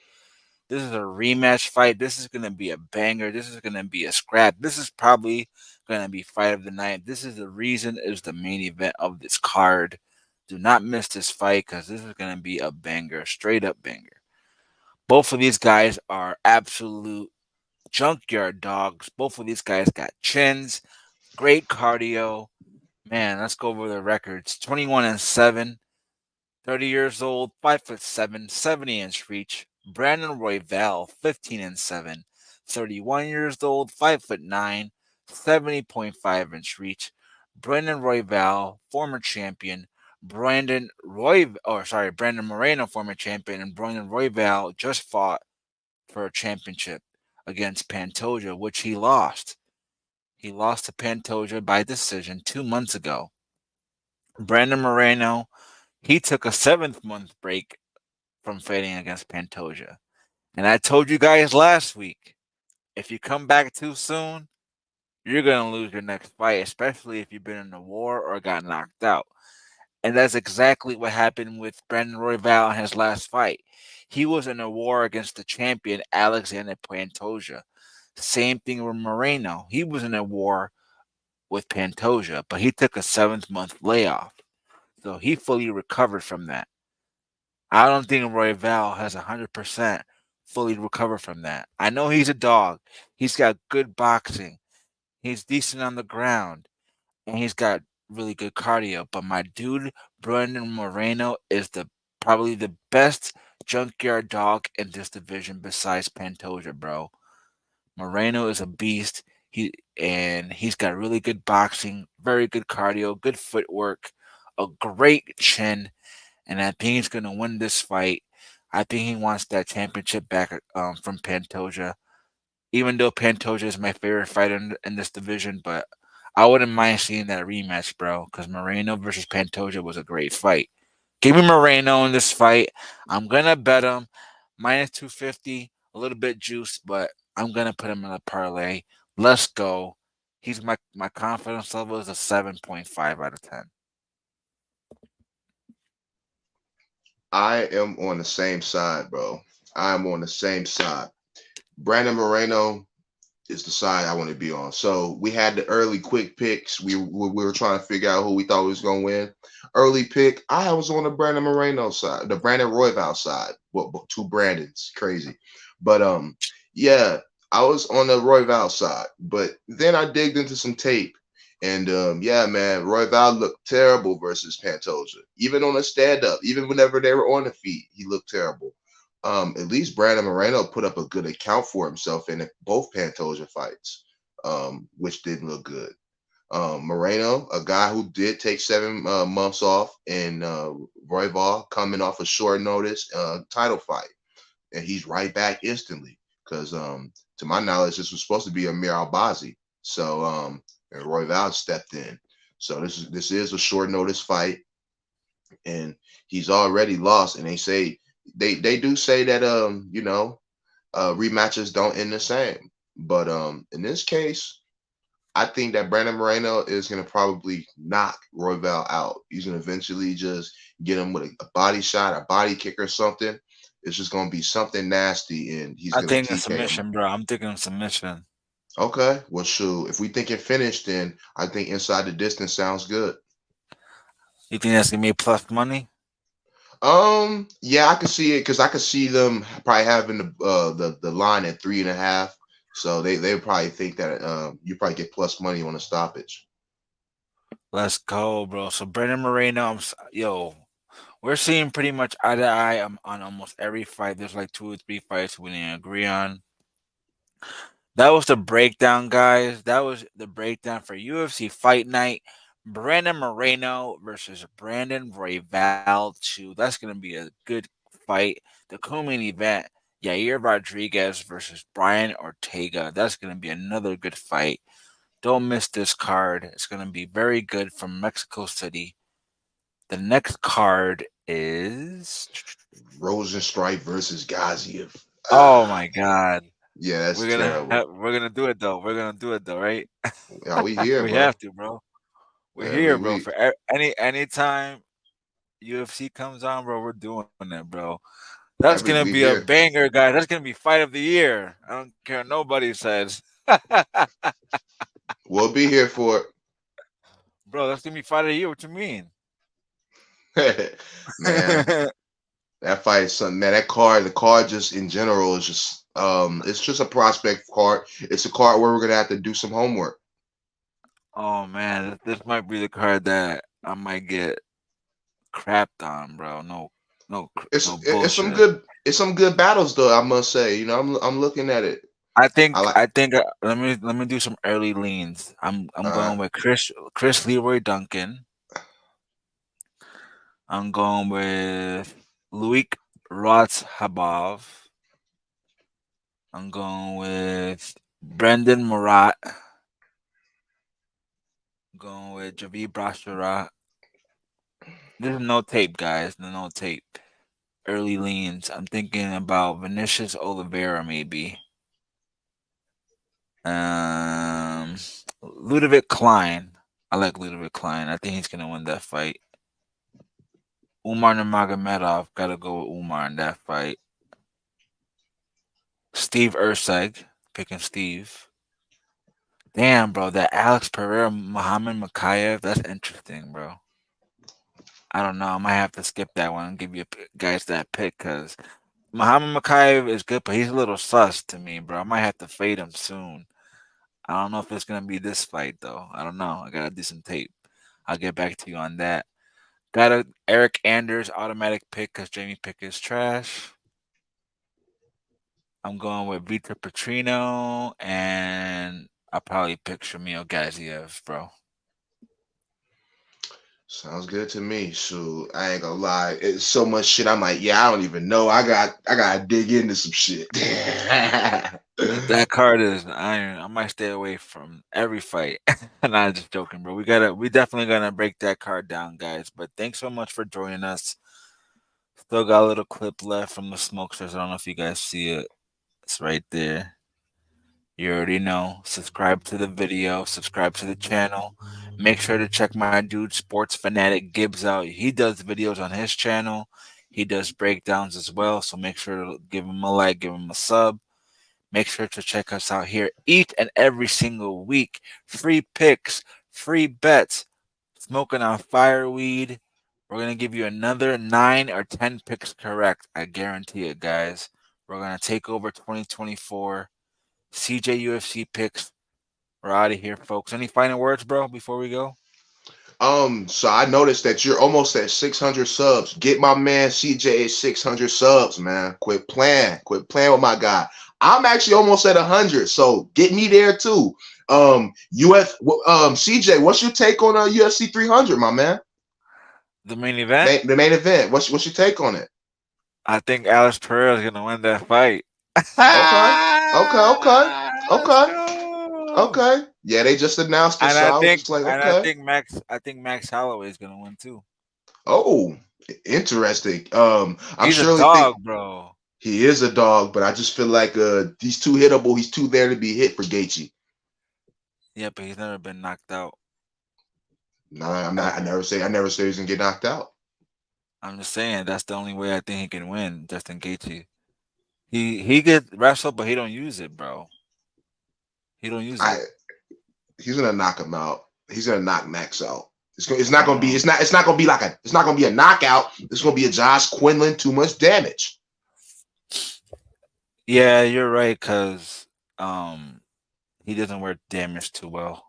This is a rematch fight. This is going to be a banger. This is going to be a scrap. This is probably going to be fight of the night. This is the reason it was the main event of this card. Do not miss this fight because this is going to be a banger, straight up banger. Both of these guys are absolute junkyard dogs. Both of these guys got chins, great cardio. Man, let's go over the records. 21-7, 30 years old, 5'7", 70-inch reach. Brandon Royval, 15-7, 31 years old, 5'9", 70.5-inch reach. Brandon Royval, former champion. Brandon Moreno, former champion, and Brandon Royval just fought for a championship against Pantoja, which he lost. He lost to Pantoja by decision 2 months ago. Brandon Moreno, he took a 7th-month break from fighting against Pantoja. And I told you guys last week, if you come back too soon, you're going to lose your next fight, especially if you've been in a war or got knocked out. And that's exactly what happened with Brandon Royval in his last fight. He was in a war against the champion, Alexander Pantoja. Same thing with Moreno. He was in a war with Pantoja, but he took a 7th-month layoff. So he fully recovered from that. I don't think Royval has 100% fully recovered from that. I know he's a dog. He's got good boxing. He's decent on the ground. And he's got really good cardio. But my dude, Brandon Moreno, is probably the best junkyard dog in this division besides Pantoja, bro. Moreno is a beast. He's got really good boxing, very good cardio, good footwork, a great chin, and I think he's gonna win this fight. I think he wants that championship back from Pantoja. Even though Pantoja is my favorite fighter in this division, but I wouldn't mind seeing that rematch, bro. Because Moreno versus Pantoja was a great fight. Give me Moreno in this fight. I'm gonna bet him minus 250, a little bit juice, but I'm gonna put him in a parlay. Let's go. My confidence level is a 7.5 out of 10. I am on the same side, bro. I'm on the same side. Brandon Moreno is the side I want to be on. So we had the early quick picks. We were trying to figure out who we thought was going to win. Early pick, I was on the Brandon Moreno side, the Brandon Royval side. Well, two Brandons, crazy. But yeah, I was on the Royval side. But then I digged into some tape, and yeah, man, Royval looked terrible versus Pantoja. Even on a stand up, even whenever they were on the feet, he looked terrible. At least Brandon Moreno put up a good account for himself in both Pantoja fights, which didn't look good. Moreno, a guy who did take 7 months off, and Royval coming off a short notice title fight, and he's right back instantly because, to my knowledge, this was supposed to be Amir Albazi, so and Royval stepped in. So this is a short notice fight, and he's already lost, and they do say that rematches don't end the same, but in this case I think that Brandon Moreno is going to probably knock Royval out. He's going to eventually just get him with a body shot, a body kick, or something. It's just gonna be something nasty, and he's I gonna think a TK him. submission, bro. I'm thinking of submission. Okay, well, shoot. If we thinking finish, then I think inside the distance sounds good. You think that's gonna be plus money? Yeah, I can see it because I could see them probably having the line at 3.5. So they probably think that you probably get plus money on a stoppage. Let's go, bro. So Brendan Moreno, yo, we're seeing pretty much eye to eye on almost every fight. There's like 2 or 3 fights we didn't agree on. That was the breakdown, guys. That was the breakdown for UFC Fight Night. Brandon Moreno versus Brandon Royval 2. That's going to be a good fight. The co-main event, Yair Rodríguez versus Brian Ortega. That's going to be another good fight. Don't miss this card. It's going to be very good from Mexico City. The next card is. Rosenstrike versus Gaziev. Oh Ah, my God. yeah, that's terrible. We're gonna do it though. We're gonna do it though, right? Yeah, we here, We bro. have to, bro. We're Yeah, here, bro. we For anytime UFC comes on, bro, we're doing it, bro. That's gonna we be a here. banger, guys. That's gonna be fight of the year. I don't care what nobody says. We'll be here for Bro, that's gonna be fight of the year. What you mean? it. Man, that fight is something, man. The card just in general is just it's just a prospect card. It's a card where we're gonna have to do some homework. Oh man, this might be the card that I might get crapped on, bro. No bullshit. It's some good battles though, I must say. You know, I'm looking at it. I like I think let me do some early leans. I'm uh going with Chris Leroy Duncan. I'm going with Luik Rotzhabov. I'm going with Brendan Murat. I'm going with Javi Brashara. This is no tape, guys. No tape. Early leans. I'm thinking about Vinicius Oliveira, maybe. Um, Ludovic Klein. I like Ludovic Klein. I think he's gonna win that fight. Umar Nurmagomedov, gotta go with Umar in that fight. Steve Urseg, picking Steve. Damn, bro, that Alex Pereira, Muhammad Makayev, that's interesting, bro. I don't know. I might have to skip that one and give you guys that pick because Muhammad Makayev is good, but he's a little sus to me, bro. I might have to fade him soon. I don't know if it's gonna be this fight though. I don't know. I gotta do some tape. I'll get back to you on that. Got a Eric Anders automatic pick because Jamie Pick is trash. I'm going with Vitor Petrino, and I'll probably pick Shamil Gaziev, bro. sounds good to me. So I ain't gonna lie. It's so much shit. I'm like, yeah, I don't even know. I gotta dig into some shit. That card is iron. I might stay away from every fight. Not just joking, bro. We definitely gonna break that card down, guys. But thanks so much for joining us. Still got a little clip left from the smokesters. I don't know if you guys see it. It's right there. You already know. Subscribe to the video, subscribe to the channel. Make sure to check my dude Sports Fanatic Gibbs out. He does videos on his channel. He does breakdowns as well. So make sure to give him a like, give him a sub. Make sure to check us out here each and every single week. Free picks, free bets, smoking on fireweed. We're going to give you another 9 or 10 picks correct. I guarantee it, guys. We're going to take over 2024. CJ UFC picks. We're out of here, folks. Any final words, bro, before we go? So I noticed that you're almost at 600 subs. Get my man CJ at 600 subs, man. Quit playing with my guy. I'm actually almost at 100, so get me there too. CJ, what's your take on UFC 300, my man? The main event? The main event. What's your take on it? I think Alex Pereira is gonna win that fight. Okay, Let's okay, go. okay. Yeah, they just announced it, so I was just like, I okay. think Max Holloway is gonna win too. Oh, interesting. I'm He's a surely think dog, bro. he is a dog, but I just feel like he's too hittable. He's too there to be hit for Gaethje. Yeah, but he's never been knocked out. No, I'm not. Ever. I never say he's gonna get knocked out. I'm just saying that's the only way I think he can win. Justin Gaethje. He get wrestle, but he don't use it, bro. He don't use I it. He's gonna knock him out. He's gonna knock Max out. It's I not don't gonna be know. it's not gonna be like a it's not gonna be a knockout. It's gonna be a Josh Quinlan too much damage. Yeah, you're right, cause he doesn't wear damage too well.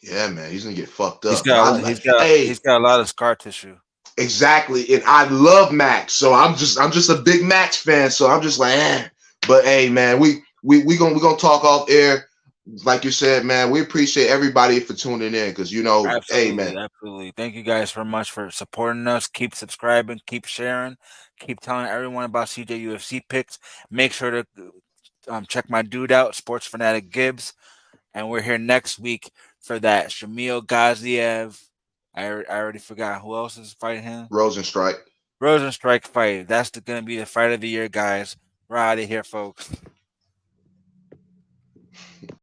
Yeah, man, he's gonna get fucked He's up. But got he's got a lot of scar tissue. exactly, and I love Max, so I'm just a big Max fan. So I'm just like, eh. But hey, man, we gonna talk off air. Like you said, man, we appreciate everybody for tuning in because hey, man, Absolutely, absolutely. Thank you guys so much for supporting us. Keep subscribing, keep sharing, keep telling everyone about CJ UFC picks. Make sure to check my dude out, Sports Fanatic Gibbs, and we're here next week for that Shamil Gaziev. I already forgot who else is fighting him. Rosenstrike. Rosenstrike fight. That's gonna be the fight of the year, guys. We're out of here, folks.